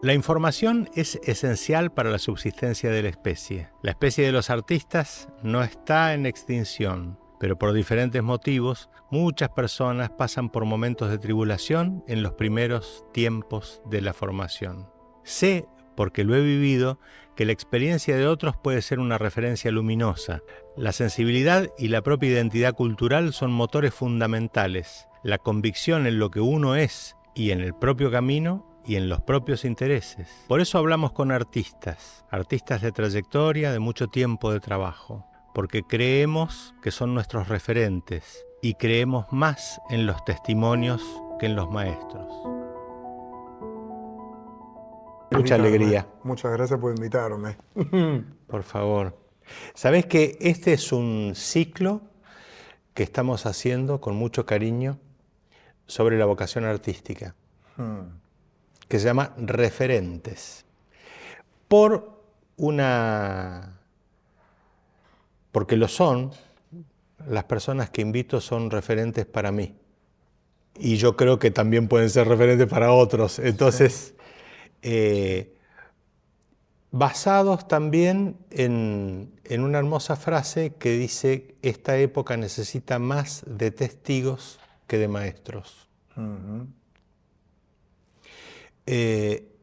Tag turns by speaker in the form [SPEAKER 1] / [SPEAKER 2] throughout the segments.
[SPEAKER 1] La información es esencial para la subsistencia de la especie. La especie de los artistas no está en extinción, pero por diferentes motivos, muchas personas pasan por momentos de tribulación en los primeros tiempos de la formación. Sé, porque lo he vivido, que la experiencia de otros puede ser una referencia luminosa. La sensibilidad y la propia identidad cultural son motores fundamentales. La convicción en lo que uno es y en el propio camino y en los propios intereses. Por eso hablamos con artistas de trayectoria, de mucho tiempo de trabajo, porque creemos que son nuestros referentes y creemos más en los testimonios que en los maestros. Mucha alegría.
[SPEAKER 2] Muchas gracias por invitarme.
[SPEAKER 1] Por favor. ¿Sabés que este es un ciclo que estamos haciendo con mucho cariño sobre la vocación artística? Que se llama Referentes. Porque lo son, las personas que invito son referentes para mí. Y yo creo que también pueden ser referentes para otros. Entonces, basados también en una hermosa frase que dice: esta época necesita más de testigos que de maestros.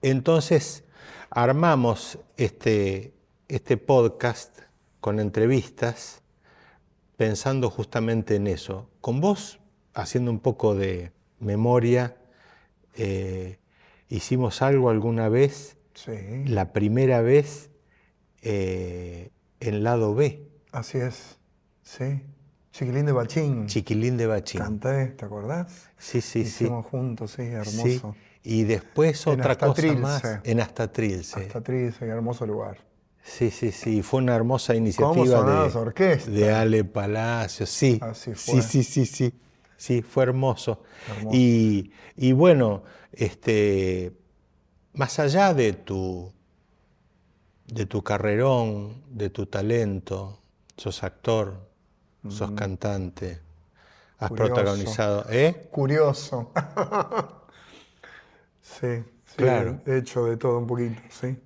[SPEAKER 1] Entonces, armamos este podcast con entrevistas pensando justamente en eso. Con vos, haciendo un poco de memoria, hicimos algo alguna vez,
[SPEAKER 2] Sí.
[SPEAKER 1] la primera vez en lado B.
[SPEAKER 2] Así es, sí. Chiquilín de Bachín.
[SPEAKER 1] Chiquilín de Bachín.
[SPEAKER 2] Canté, ¿te acordás?
[SPEAKER 1] Sí, sí,
[SPEAKER 2] Hicimos juntos, sí, hermoso.
[SPEAKER 1] Sí. Y después
[SPEAKER 2] En
[SPEAKER 1] otra cosa
[SPEAKER 2] Astatrilce.
[SPEAKER 1] más, en Astatrilce.
[SPEAKER 2] Astatrilce, hermoso lugar.
[SPEAKER 1] Sí, sí, sí. Fue una hermosa
[SPEAKER 2] ¿Cómo
[SPEAKER 1] iniciativa
[SPEAKER 2] sonaba esa orquesta?
[SPEAKER 1] de Ale Palacio. Sí,
[SPEAKER 2] Así fue.
[SPEAKER 1] sí. Sí, fue hermoso.
[SPEAKER 2] Hermoso.
[SPEAKER 1] Y bueno, más allá de tu carrerón, de tu talento, sos actor, sos cantante, has
[SPEAKER 2] Curioso.
[SPEAKER 1] protagonizado,
[SPEAKER 2] Curioso. Sí,
[SPEAKER 1] Claro.
[SPEAKER 2] he hecho de todo un poquito, sí.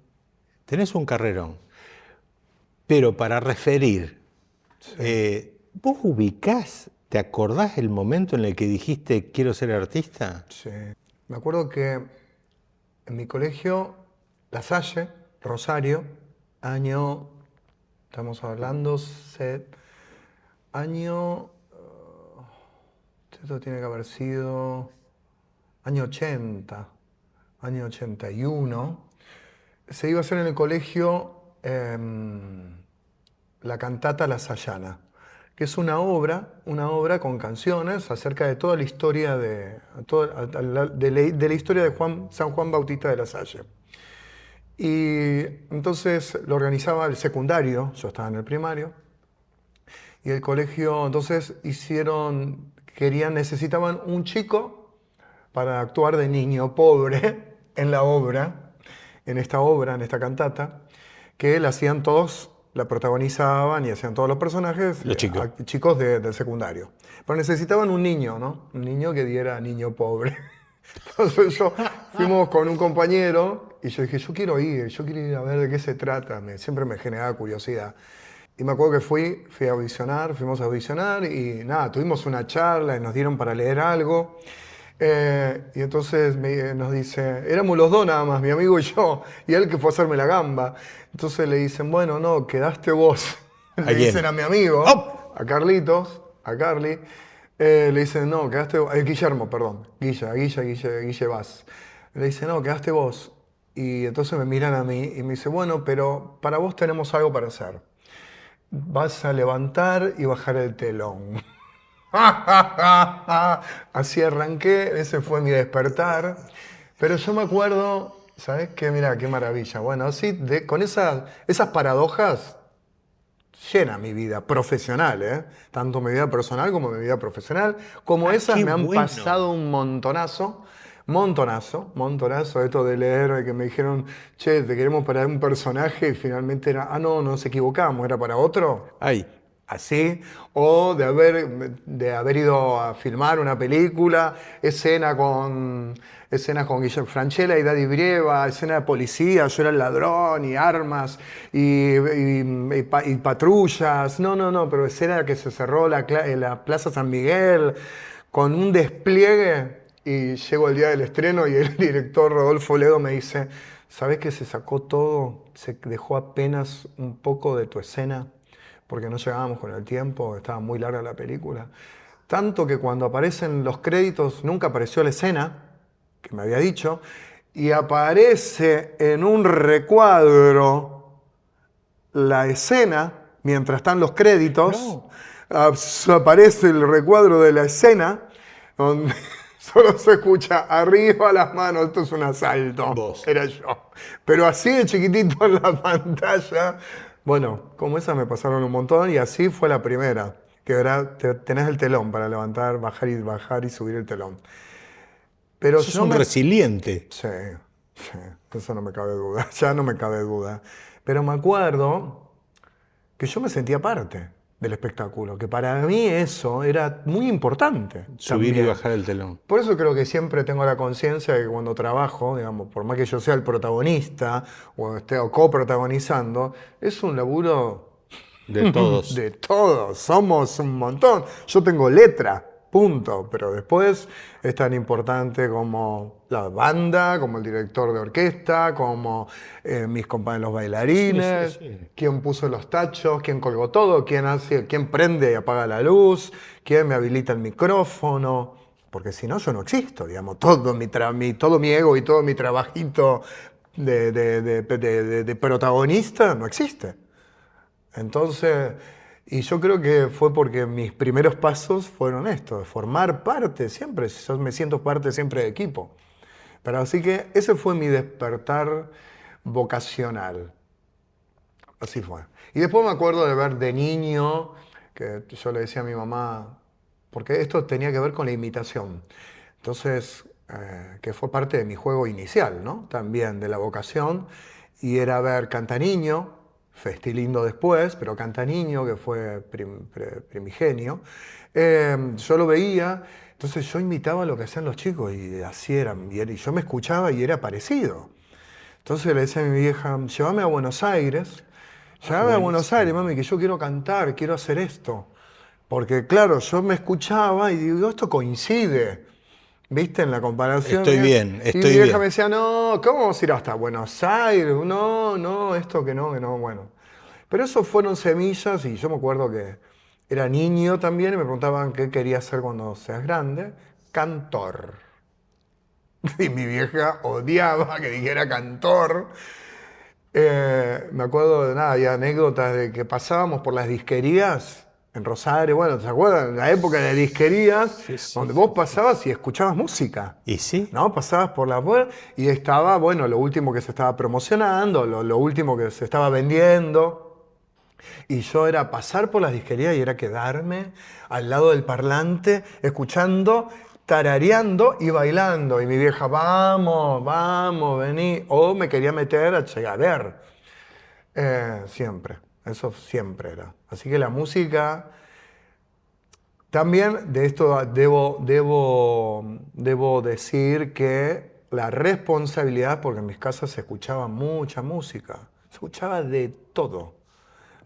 [SPEAKER 1] Tenés un carrerón, pero para referir, ¿vos ubicás, te acordás el momento en el que dijiste quiero ser artista?
[SPEAKER 2] Sí. Me acuerdo que en mi colegio, La Salle, Rosario, estamos hablando, año, esto tiene que haber sido año 80, año 81, se iba a hacer en el colegio la cantata La Sayana, que es una obra con canciones acerca de toda la historia de la historia de San Juan Bautista de la Salle. Y entonces lo organizaba el secundario, yo estaba en el primario, y el colegio entonces necesitaban un chico para actuar de niño pobre en la obra, en esta cantata, que la hacían todos, la protagonizaban y hacían todos los personajes,
[SPEAKER 1] Los chicos.
[SPEAKER 2] chicos del secundario. Pero necesitaban un niño, ¿no? Un niño que diera niño pobre. Entonces fuimos con un compañero y yo dije, yo quiero ir a ver de qué se trata, siempre me generaba curiosidad. Y me acuerdo que fui a audicionar, fuimos a audicionar y nada, tuvimos una charla y nos dieron para leer algo. Y entonces nos dice, éramos los dos nada más, mi amigo y yo, y él que fue a hacerme la gamba. Entonces le dicen, bueno, no, quedaste vos. Le dicen a mi amigo, a Carlitos, a Carly, le dicen, no, quedaste vos, Guillermo, perdón, Guille Vaz. Le dice, no, quedaste vos. Y entonces me miran a mí y me dice, bueno, pero para vos tenemos algo para hacer. Vas a levantar y bajar el telón. Así arranqué, ese fue mi despertar. Pero yo me acuerdo, ¿sabes qué? Mira, qué maravilla. Bueno, así, con esas paradojas llena mi vida profesional, ¿eh? Tanto mi vida personal como mi vida profesional. Como esas me han pasado un montonazo. Montonazo, esto de leer, que me dijeron, che, te queremos para un personaje, y finalmente era, no, nos equivocamos, era para otro.
[SPEAKER 1] Ay.
[SPEAKER 2] así, o de haber ido a filmar una película, escenas con Guillermo Francella y Daddy Brieva, escena de policía, yo era el ladrón y armas y patrullas. No, pero escena que se cerró la Plaza San Miguel con un despliegue y llego el día del estreno y el director Rodolfo Ledo me dice, ¿sabés que se sacó todo? Se dejó apenas un poco de tu escena porque no llegábamos con el tiempo, estaba muy larga la película. Tanto que cuando aparecen los créditos, nunca apareció la escena, que me había dicho, y aparece en un recuadro la escena, mientras están los créditos, aparece el recuadro de la escena, donde solo se escucha arriba las manos, esto es un asalto.
[SPEAKER 1] Vos.
[SPEAKER 2] Era yo. Pero así de chiquitito en la pantalla. Bueno, como esas me pasaron un montón y así fue la primera. Que era, tenés el telón para levantar, bajar y subir el telón. Pero
[SPEAKER 1] Sos un resiliente.
[SPEAKER 2] Sí, eso no me cabe duda, ya no me cabe duda. Pero me acuerdo que yo me sentía parte del espectáculo, que para mí eso era muy importante.
[SPEAKER 1] Subir
[SPEAKER 2] también.
[SPEAKER 1] y bajar el telón.
[SPEAKER 2] Por eso creo que siempre tengo la conciencia de que cuando trabajo, digamos, por más que yo sea el protagonista o esté coprotagonizando, es un laburo
[SPEAKER 1] De todos.
[SPEAKER 2] de todos, somos un montón. Yo tengo letra, punto, pero después es tan importante como la banda, como el director de orquesta, como mis compañeros bailarines,
[SPEAKER 1] Sí.
[SPEAKER 2] quién puso los tachos, quién colgó todo, quién prende y apaga la luz, quién me habilita el micrófono. Porque si no, yo no existo, digamos, todo mi ego y todo mi trabajito de protagonista no existe. Entonces, y yo creo que fue porque mis primeros pasos fueron estos, de formar parte siempre, yo me siento parte siempre de equipo. Pero así que ese fue mi despertar vocacional. Así fue. Y después me acuerdo de ver de niño, que yo le decía a mi mamá, porque esto tenía que ver con la imitación. Entonces, que fue parte de mi juego inicial, ¿no? También de la vocación. Y era ver Cantaniño, Festilindo después, pero Cantaniño, que fue primigenio. Yo lo veía, entonces yo imitaba lo que hacían los chicos y así eran. Y yo me escuchaba y era parecido. Entonces le decía a mi vieja, llévame a Buenos Aires. Llévame a Buenos Aires, mami, que yo quiero cantar, quiero hacer esto. Porque claro, yo me escuchaba y digo, esto coincide. ¿Viste? En la comparación.
[SPEAKER 1] Estoy bien,
[SPEAKER 2] y mi vieja me decía, no, ¿cómo vamos a ir hasta Buenos Aires? No, esto que no, bueno. Pero eso fueron semillas y yo me acuerdo que era niño también y me preguntaban qué quería hacer cuando seas grande. Cantor. Y mi vieja odiaba que dijera cantor. Me acuerdo de nada, hay anécdotas de que pasábamos por las disquerías en Rosario, bueno, ¿se acuerdan? La época de disquerías, donde vos pasabas y escuchabas música.
[SPEAKER 1] ¿Y sí?
[SPEAKER 2] ¿No? Pasabas por la puerta y estaba, bueno, lo último que se estaba promocionando, lo último que se estaba vendiendo. Y yo era pasar por las disquerías y era quedarme al lado del parlante, escuchando, tarareando y bailando. Y mi vieja, vamos, vení. O me quería meter a llegar a ver. Siempre, eso siempre era. Así que la música... También de esto debo decir que la responsabilidad, porque en mis casas se escuchaba mucha música, se escuchaba de todo.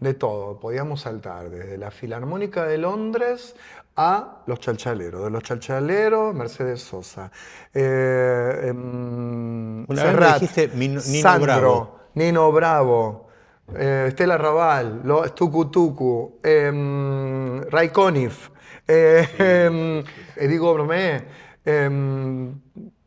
[SPEAKER 2] De todo, podíamos saltar desde la Filarmónica de Londres a los Chalchaleros. De los Chalchaleros, Mercedes Sosa.
[SPEAKER 1] Una
[SPEAKER 2] Serrat,
[SPEAKER 1] vez me dijiste Nino
[SPEAKER 2] Sandro,
[SPEAKER 1] Bravo.
[SPEAKER 2] Nino Bravo, Estela Raval, Tucu Tucu, Ray Conniff, Edigo Bromé.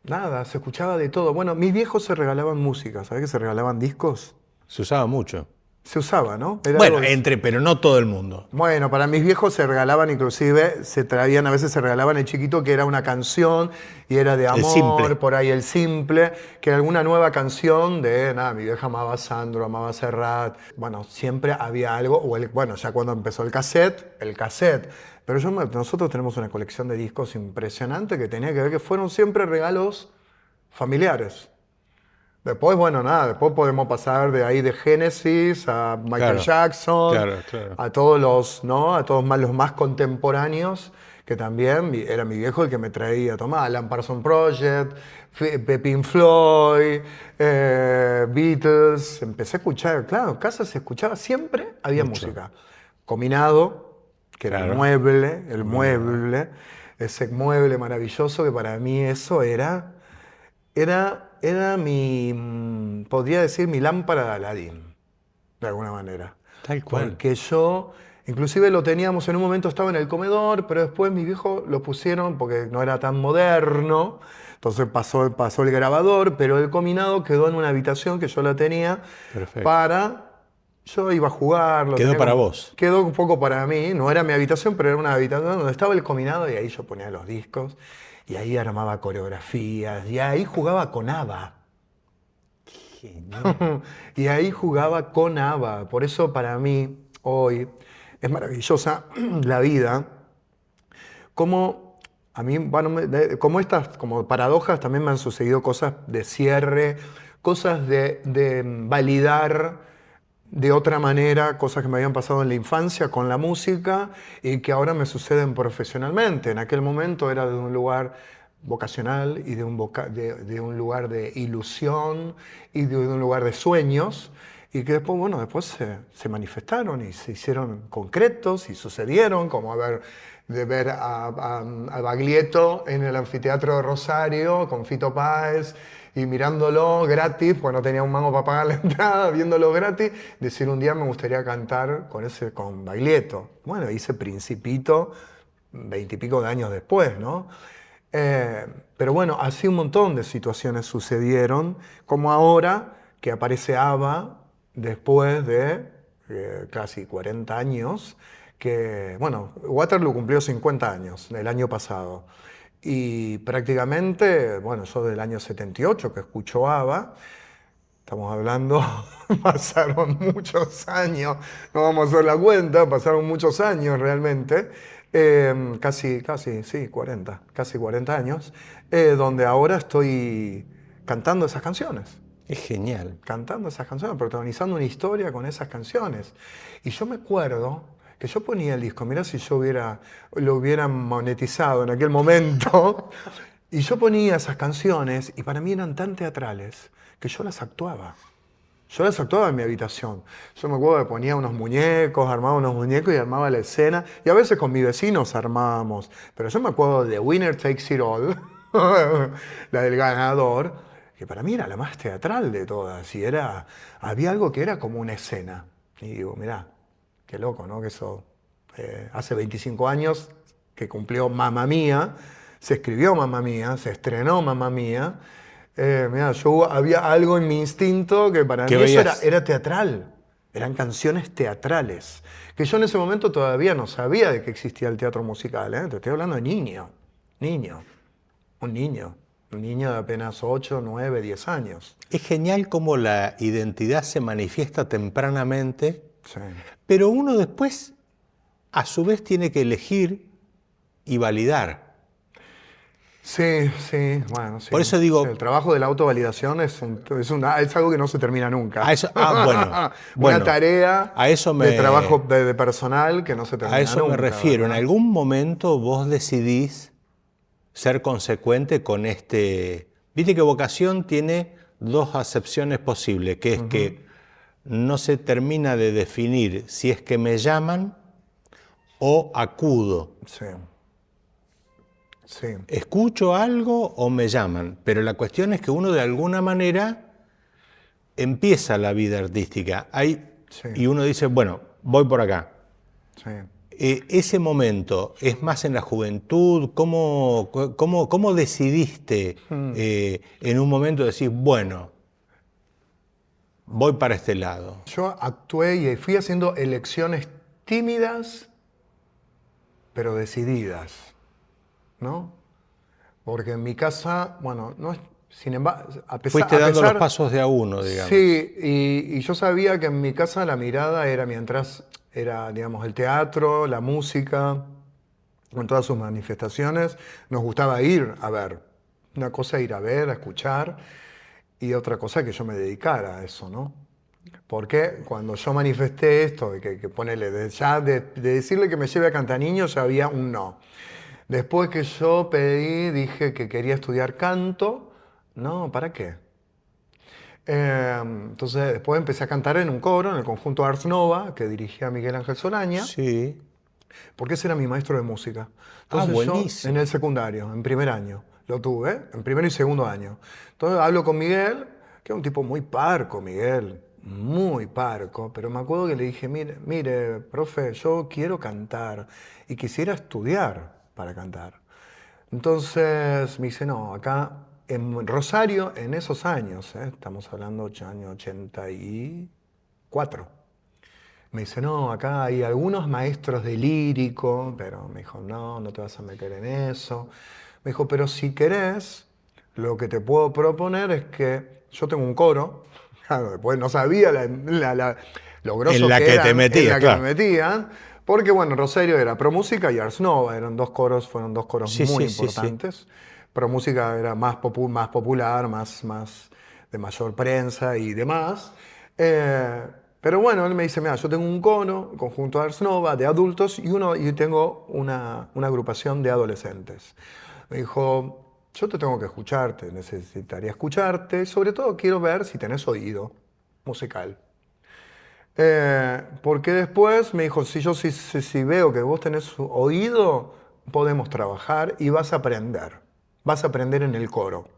[SPEAKER 2] Nada, se escuchaba de todo. Bueno, mis viejos se regalaban música, ¿sabes que se regalaban discos?
[SPEAKER 1] Se usaba mucho.
[SPEAKER 2] Se usaba, ¿no? Era
[SPEAKER 1] Bueno,
[SPEAKER 2] algo
[SPEAKER 1] pero no todo el mundo.
[SPEAKER 2] Bueno, para mis viejos se regalaban, inclusive, a veces se regalaban el chiquito que era una canción y era de amor,
[SPEAKER 1] simple.
[SPEAKER 2] por ahí el simple, que era alguna nueva canción de, nada, mi vieja amaba a Sandro, amaba a Serrat. Bueno, siempre había algo, bueno, ya cuando empezó el cassette. Pero nosotros tenemos una colección de discos impresionante que tenía que ver que fueron siempre regalos familiares. Después, bueno, nada, después podemos pasar de ahí de Genesis a Michael
[SPEAKER 1] Claro,
[SPEAKER 2] Jackson,
[SPEAKER 1] claro.
[SPEAKER 2] a todos los, ¿no? A todos más, los más contemporáneos, que también era mi viejo el que me traía, tomá, Alan Parsons Project, Pink Floyd, Beatles. Empecé a escuchar, claro, en casa se escuchaba, siempre había
[SPEAKER 1] Mucho.
[SPEAKER 2] música. Combinado, que era
[SPEAKER 1] Claro.
[SPEAKER 2] el mueble, ese mueble maravilloso que para mí eso era mi, podría decir, mi lámpara de Aladín, de alguna manera.
[SPEAKER 1] Tal cual.
[SPEAKER 2] Porque yo, inclusive lo teníamos, en un momento estaba en el comedor, pero después mis viejos lo pusieron porque no era tan moderno. Entonces pasó el grabador, pero el combinado quedó en una habitación que yo la tenía
[SPEAKER 1] Perfecto.
[SPEAKER 2] para... Yo iba a jugar,
[SPEAKER 1] Quedó para vos.
[SPEAKER 2] quedó un poco para mí, no era mi habitación, pero era una habitación donde estaba el combinado y ahí yo ponía los discos y ahí armaba coreografías y ahí jugaba con ABBA.
[SPEAKER 1] Genial.
[SPEAKER 2] Y ahí jugaba con ABBA. Por eso para mí hoy es maravillosa la vida. Como a mí, bueno, como estas como paradojas también me han sucedido cosas de cierre, cosas de validar de otra manera, cosas que me habían pasado en la infancia con la música y que ahora me suceden profesionalmente. En aquel momento era de un lugar vocacional y de un lugar de ilusión y de un lugar de sueños y que después, bueno, después se manifestaron y se hicieron concretos y sucedieron, como de ver a Baglietto en el anfiteatro de Rosario con Fito Páez y mirándolo gratis, porque no tenía un mango para pagar la entrada, viéndolo gratis, decir un día me gustaría cantar con Baglietto. Bueno, hice Principito 20 y pico de años después, ¿no? Pero bueno, así un montón de situaciones sucedieron, como ahora que aparece ABBA después de casi 40 años, que, bueno, Waterloo cumplió 50 años el año pasado. Y prácticamente, bueno, yo del año 78 que escucho ABBA, estamos hablando, pasaron muchos años, no vamos a hacer la cuenta, pasaron muchos años realmente, sí, 40, casi 40 años, donde ahora estoy cantando esas canciones,
[SPEAKER 1] Es genial.
[SPEAKER 2] protagonizando una historia con esas canciones. Y yo me acuerdo que yo ponía el disco, mirá si yo lo hubiera monetizado en aquel momento, y yo ponía esas canciones y para mí eran tan teatrales que yo las actuaba. Yo las actuaba en mi habitación. Yo me acuerdo que ponía unos muñecos, armaba unos muñecos y armaba la escena. Y a veces con mis vecinos armábamos. Pero yo me acuerdo de Winner Takes It All, la del ganador, que para mí era la más teatral de todas. Y había algo que era como una escena. Y digo, mirá, qué loco, ¿no? Que eso, hace 25 años que cumplió Mamma Mía, se escribió Mamma Mía, se estrenó Mamma Mía. Mirá, había algo en mi instinto que para
[SPEAKER 1] ¿Qué
[SPEAKER 2] mí eso
[SPEAKER 1] veías?
[SPEAKER 2] era teatral. Eran canciones teatrales. Que yo en ese momento todavía no sabía de que existía el teatro musical. Te estoy hablando de niño. Niño. Un niño. Un niño de apenas 8, 9, 10 años.
[SPEAKER 1] Es genial cómo la identidad se manifiesta tempranamente,
[SPEAKER 2] Sí.
[SPEAKER 1] pero uno después, a su vez, tiene que elegir y validar.
[SPEAKER 2] Sí, sí, bueno, sí.
[SPEAKER 1] Por eso digo...
[SPEAKER 2] Sí, el trabajo de la autovalidación es algo que no se termina nunca.
[SPEAKER 1] Bueno,
[SPEAKER 2] Una tarea
[SPEAKER 1] a eso
[SPEAKER 2] de trabajo de personal que no se termina
[SPEAKER 1] a eso
[SPEAKER 2] nunca.
[SPEAKER 1] me refiero.
[SPEAKER 2] ¿Verdad?
[SPEAKER 1] En algún momento vos decidís ser consecuente con este... Viste que vocación tiene dos acepciones posibles, que es que no se termina de definir si es que me llaman o acudo.
[SPEAKER 2] Sí. Sí.
[SPEAKER 1] Escucho algo o me llaman, pero la cuestión es que uno de alguna manera empieza la vida artística.
[SPEAKER 2] Sí.
[SPEAKER 1] Y uno dice, bueno, voy por acá.
[SPEAKER 2] Sí.
[SPEAKER 1] Ese momento es más en la juventud. ¿Cómo decidiste en un momento decir, bueno, voy para este lado?
[SPEAKER 2] Yo actué y fui haciendo elecciones tímidas, pero decididas, ¿no? Porque en mi casa, bueno, no es, sin embargo,
[SPEAKER 1] Fuiste dando los pasos de a uno, digamos.
[SPEAKER 2] Sí, y yo sabía que en mi casa la mirada era mientras era, digamos, el teatro, la música, con todas sus manifestaciones, nos gustaba ir a ver. Una cosa ir a ver, a escuchar. y otra cosa que yo me dedicara a eso, ¿no? Porque cuando yo manifesté esto, de que ponele, de decirle que me lleve a Cantaniño, ya había un no. Después que yo pedí, dije que quería estudiar canto, no, ¿para qué? Entonces después empecé a cantar en un coro, en el conjunto Ars Nova, que dirigía Miguel Ángel Solaña,
[SPEAKER 1] Sí.
[SPEAKER 2] porque ese era mi maestro de música.
[SPEAKER 1] Ah,
[SPEAKER 2] Entonces yo en
[SPEAKER 1] buenísimo.
[SPEAKER 2] el secundario, en primer año, lo tuve, en primer y segundo año. Entonces hablo con Miguel, que es un tipo muy parco, Miguel, muy parco, pero me acuerdo que le dije, mire, profe, yo quiero cantar y quisiera estudiar para cantar. Entonces me dice, no, acá en Rosario, en esos años, estamos hablando año 84, me dice, no, acá hay algunos maestros de lírico, pero me dijo, no, no te vas a meter en eso. Me dijo, pero si querés, lo que te puedo proponer es que yo tengo un coro, claro, después no sabía lo
[SPEAKER 1] En
[SPEAKER 2] grosos
[SPEAKER 1] la
[SPEAKER 2] que
[SPEAKER 1] que te
[SPEAKER 2] eran en
[SPEAKER 1] metías,
[SPEAKER 2] la que me
[SPEAKER 1] claro.
[SPEAKER 2] metían, porque bueno, Rosario era Pro Música y Ars Nova, eran dos coros, fueron dos coros
[SPEAKER 1] Sí,
[SPEAKER 2] muy
[SPEAKER 1] sí, sí, sí.
[SPEAKER 2] importantes. Pro Música era más popular, más de mayor prensa y demás. Pero bueno, él me dice, mira, yo tengo un coro, un conjunto Ars Nova de adultos y tengo una agrupación de adolescentes. Me dijo, yo te tengo que escucharte, necesitaría escucharte, sobre todo quiero ver si tenés oído musical. Porque después me dijo, si veo que vos tenés oído, podemos trabajar y vas a aprender. Vas a aprender en el coro.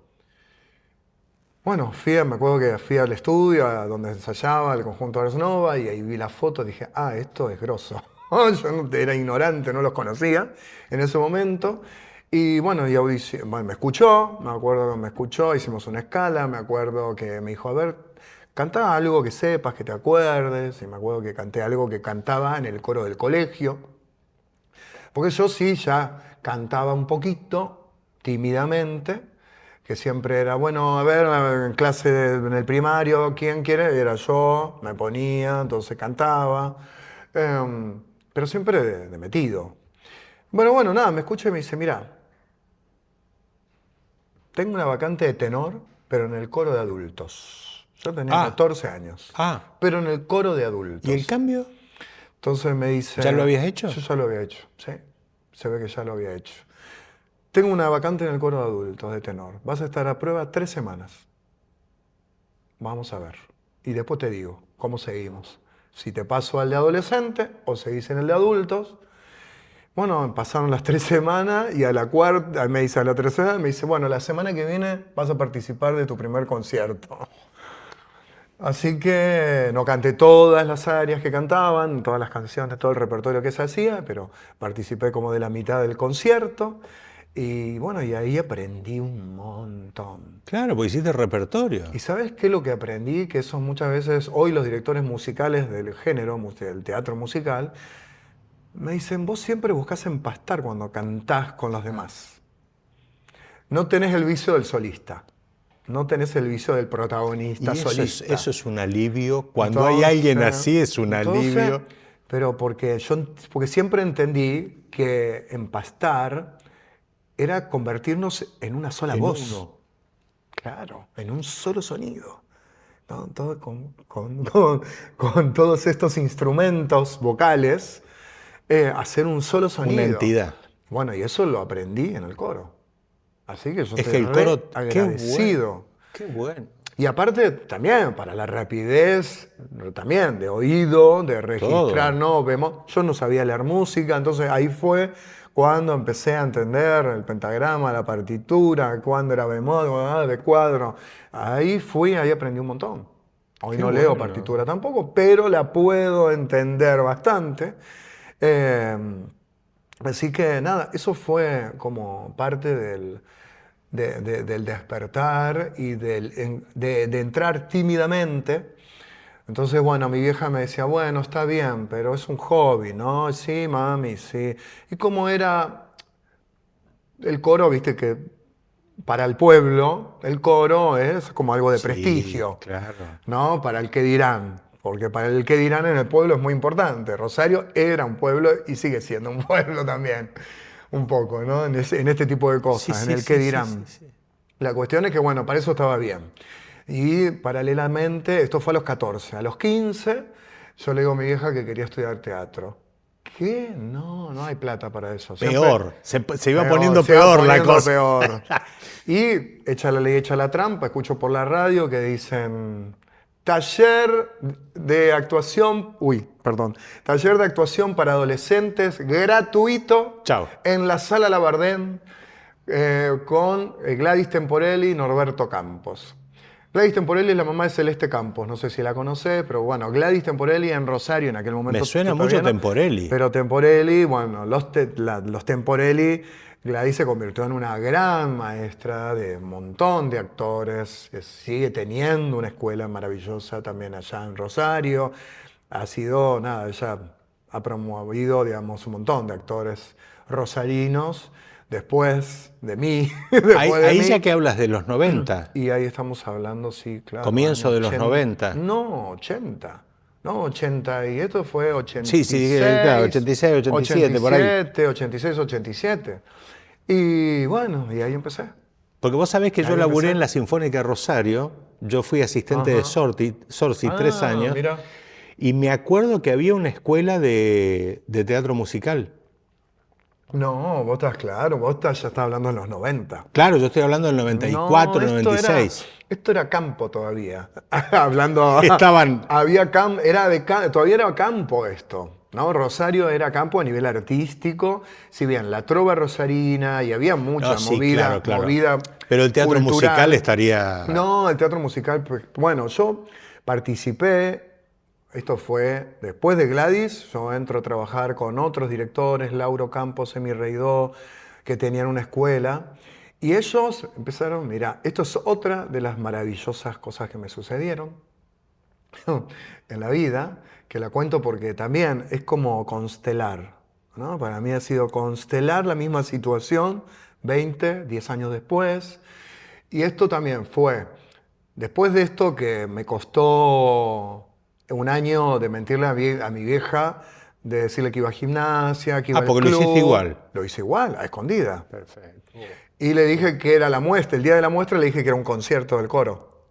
[SPEAKER 2] Bueno, me acuerdo que fui al estudio, a donde ensayaba el conjunto Ars Nova, y ahí vi la foto y dije, ah, esto es grosso. Yo era ignorante, no los conocía en ese momento. Y bueno, bueno, me escuchó, me acuerdo que me escuchó, hicimos una escala, me acuerdo que me dijo, a ver, canta algo que sepas, que te acuerdes, y me acuerdo que canté algo que cantaba en el coro del colegio, porque yo sí ya cantaba un poquito, tímidamente, que siempre era, bueno, a ver, en clase en el primario, ¿quién quiere? Era yo, me ponía, entonces cantaba, pero siempre de metido. Bueno, nada, me escucha y me dice, mira, tengo una vacante de tenor, pero en el coro de adultos. Yo tenía
[SPEAKER 1] Ah,
[SPEAKER 2] 14 años,
[SPEAKER 1] ah.
[SPEAKER 2] pero en el coro de
[SPEAKER 1] ¿Y el
[SPEAKER 2] adultos.
[SPEAKER 1] cambio?
[SPEAKER 2] Entonces me
[SPEAKER 1] ¿Ya lo
[SPEAKER 2] dice,
[SPEAKER 1] habías hecho?
[SPEAKER 2] yo ya lo había hecho, sí, se ve que ya lo había hecho. Tengo una vacante en el coro de adultos de tenor. Vas a estar a prueba 3 semanas. Vamos a ver. Y después te digo cómo seguimos. Si te paso al de adolescente o seguís en el de adultos. Bueno, pasaron las 3 semanas y a la cuarta, me dice a la tercera, me dice, bueno, la semana que viene vas a participar de tu primer concierto. Así que no canté todas las áreas que cantaban, todas las canciones, todo el repertorio que se hacía, pero participé como de la mitad del concierto. Y bueno, y ahí aprendí un montón.
[SPEAKER 1] Claro, porque hiciste repertorio.
[SPEAKER 2] ¿Y sabes qué es lo que aprendí? Que eso muchas veces, hoy los directores musicales del género, del teatro musical, me dicen, vos siempre buscás empastar cuando cantás con los demás. No tenés el vicio del solista, no tenés el vicio del protagonista
[SPEAKER 1] Y
[SPEAKER 2] solista.
[SPEAKER 1] eso es un alivio. Cuando hay alguien
[SPEAKER 2] Entonces,
[SPEAKER 1] así es un
[SPEAKER 2] entonces,
[SPEAKER 1] alivio.
[SPEAKER 2] pero porque siempre entendí que empastar era convertirnos en una sola
[SPEAKER 1] En
[SPEAKER 2] voz.
[SPEAKER 1] uno.
[SPEAKER 2] Claro, en un solo sonido. ¿No? Todo con todos estos instrumentos vocales, hacer un solo
[SPEAKER 1] Una
[SPEAKER 2] sonido.
[SPEAKER 1] entidad.
[SPEAKER 2] Bueno, y eso lo aprendí en el coro. Así que yo
[SPEAKER 1] Es
[SPEAKER 2] estoy
[SPEAKER 1] que el
[SPEAKER 2] re
[SPEAKER 1] coro, qué bueno,
[SPEAKER 2] agradecido.
[SPEAKER 1] qué bueno.
[SPEAKER 2] Y aparte también para la rapidez, también de oído, de registrar,
[SPEAKER 1] Todo.
[SPEAKER 2] ¿no? Yo no sabía leer música, entonces ahí fue cuando empecé a entender el pentagrama, la partitura, cuándo era bemol, de cuadro. Ahí aprendí un montón. Hoy
[SPEAKER 1] Qué
[SPEAKER 2] no leo
[SPEAKER 1] bueno.
[SPEAKER 2] partitura tampoco, pero la puedo entender bastante. Eh, Así que nada, eso fue como parte del despertar y de entrar tímidamente. Entonces, bueno, mi vieja me decía, bueno, está bien, pero es un hobby, ¿no? Sí, mami, sí. Y como era el coro, viste que para el pueblo el coro es como algo de
[SPEAKER 1] Sí,
[SPEAKER 2] prestigio,
[SPEAKER 1] claro.
[SPEAKER 2] ¿no? Para el que dirán. Porque para el que dirán en el pueblo es muy importante. Rosario era un pueblo y sigue siendo un pueblo también, un poco, ¿no? En este tipo de
[SPEAKER 1] Sí,
[SPEAKER 2] cosas, en
[SPEAKER 1] sí,
[SPEAKER 2] el que
[SPEAKER 1] sí, sí, sí,
[SPEAKER 2] dirán.
[SPEAKER 1] sí.
[SPEAKER 2] La cuestión es que, bueno, para eso estaba bien. Y paralelamente, esto fue a los 14, a los 15, yo le digo a mi vieja que quería estudiar teatro. ¿Qué? No, no hay plata para eso.
[SPEAKER 1] Peor, se iba poniendo
[SPEAKER 2] se iba
[SPEAKER 1] peor la
[SPEAKER 2] poniendo
[SPEAKER 1] cosa.
[SPEAKER 2] peor. Y echa la ley, echa la trampa, escucho por la radio que dicen taller de actuación, taller de actuación para adolescentes gratuito
[SPEAKER 1] Chao.
[SPEAKER 2] en la Sala Labardén con Gladys Temporelli y Norberto Campos. Gladys Temporelli es la mamá de Celeste Campos, no sé si la conocés, pero bueno, Gladys Temporelli en Rosario en aquel momento.
[SPEAKER 1] Me suena
[SPEAKER 2] todavía
[SPEAKER 1] mucho
[SPEAKER 2] no,
[SPEAKER 1] Temporelli.
[SPEAKER 2] Pero Temporelli, bueno, los Temporelli, Gladys se convirtió en una gran maestra de un montón de actores, sigue teniendo una escuela maravillosa también allá en Rosario. Ha sido, nada, ella ha promovido, digamos, un montón de actores rosarinos. Después de mí,
[SPEAKER 1] Ahí ya que hablas de los 90.
[SPEAKER 2] Y ahí estamos hablando, sí, claro.
[SPEAKER 1] Comienzo de los 90.
[SPEAKER 2] No, 80. No, 80. Y esto fue 86.
[SPEAKER 1] Sí, claro, 86, 87, por ahí.
[SPEAKER 2] 86, 87. Y bueno, y ahí empecé.
[SPEAKER 1] Porque vos sabés que yo laburé en la Sinfónica Rosario. Yo fui asistente de Sorsi 3 años.
[SPEAKER 2] Mira.
[SPEAKER 1] Y me acuerdo que había una escuela de teatro musical.
[SPEAKER 2] No, vos estás claro, ya estás hablando de los 90.
[SPEAKER 1] Claro, yo estoy hablando del 94,
[SPEAKER 2] no,
[SPEAKER 1] 96.
[SPEAKER 2] Esto era campo todavía. Hablando.
[SPEAKER 1] Estaban.
[SPEAKER 2] Todavía era campo esto. ¿No? Rosario era campo a nivel artístico, si bien la trova rosarina y había mucha movida.
[SPEAKER 1] Pero el teatro
[SPEAKER 2] cultural.
[SPEAKER 1] musical estaría.
[SPEAKER 2] No, el teatro musical, pues, bueno, yo participé. Esto fue después de Gladys, yo entro a trabajar con otros directores, Lauro Campos, Emi Reidó, que tenían una escuela, y ellos empezaron, mira, esto es otra de las maravillosas cosas que me sucedieron en la vida, que la cuento porque también es como constelar, ¿no? Para mí ha sido constelar la misma situación 10 años después, y esto también fue, después de esto que me costó un año de mentirle a mi vieja, de decirle que iba a gimnasia, que iba al club.
[SPEAKER 1] Porque lo hiciste igual.
[SPEAKER 2] Lo hice igual, a escondida.
[SPEAKER 1] Perfecto.
[SPEAKER 2] Y le dije que era la muestra, el día de la muestra le dije que era un concierto del coro.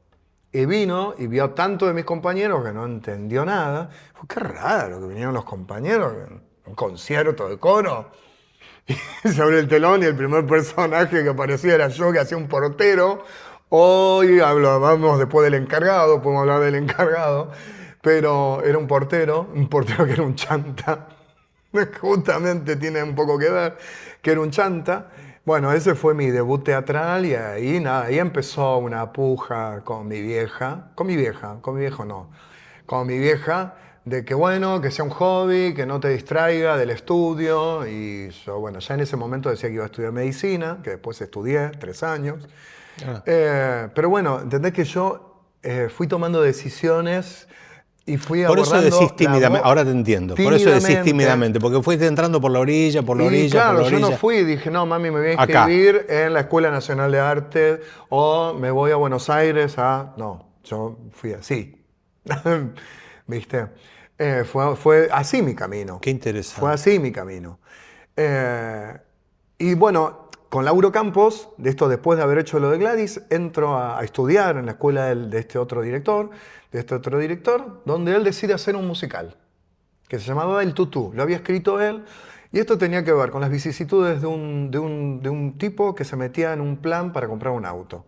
[SPEAKER 2] Y vino y vio tanto de mis compañeros que no entendió nada. Fue, qué raro que vinieron los compañeros, un concierto de coro. Y se abre el telón y el primer personaje que aparecía era yo, que hacía un portero. Hoy hablábamos después del encargado, podemos hablar del encargado. Pero era un portero que era un chanta, justamente tiene un poco que ver, que era un chanta. Bueno, ese fue mi debut teatral y ahí nada, ahí empezó una puja con mi vieja, con mi vieja de que bueno, que sea un hobby, que no te distraiga del estudio. Y yo, bueno, ya en ese momento decía que iba a estudiar medicina, que después estudié 3 años. Pero bueno, entendés que yo fui tomando decisiones. Y fui
[SPEAKER 1] por eso decís tímidamente, ahora te entiendo, por eso decís tímidamente, porque fuiste entrando por la orilla,
[SPEAKER 2] Claro, yo no fui y dije, no, mami, me voy a inscribir en la Escuela Nacional de Arte o me voy a Buenos Aires No, yo fui así, ¿viste? Fue así mi camino.
[SPEAKER 1] Qué interesante.
[SPEAKER 2] Fue así mi camino. Y bueno, con Lauro Campos, de esto después de haber hecho lo de Gladys, entro a estudiar en la escuela de este otro director, donde él decide hacer un musical, que se llamaba El Tutú. Lo había escrito él, y esto tenía que ver con las vicisitudes de un tipo que se metía en un plan para comprar un auto.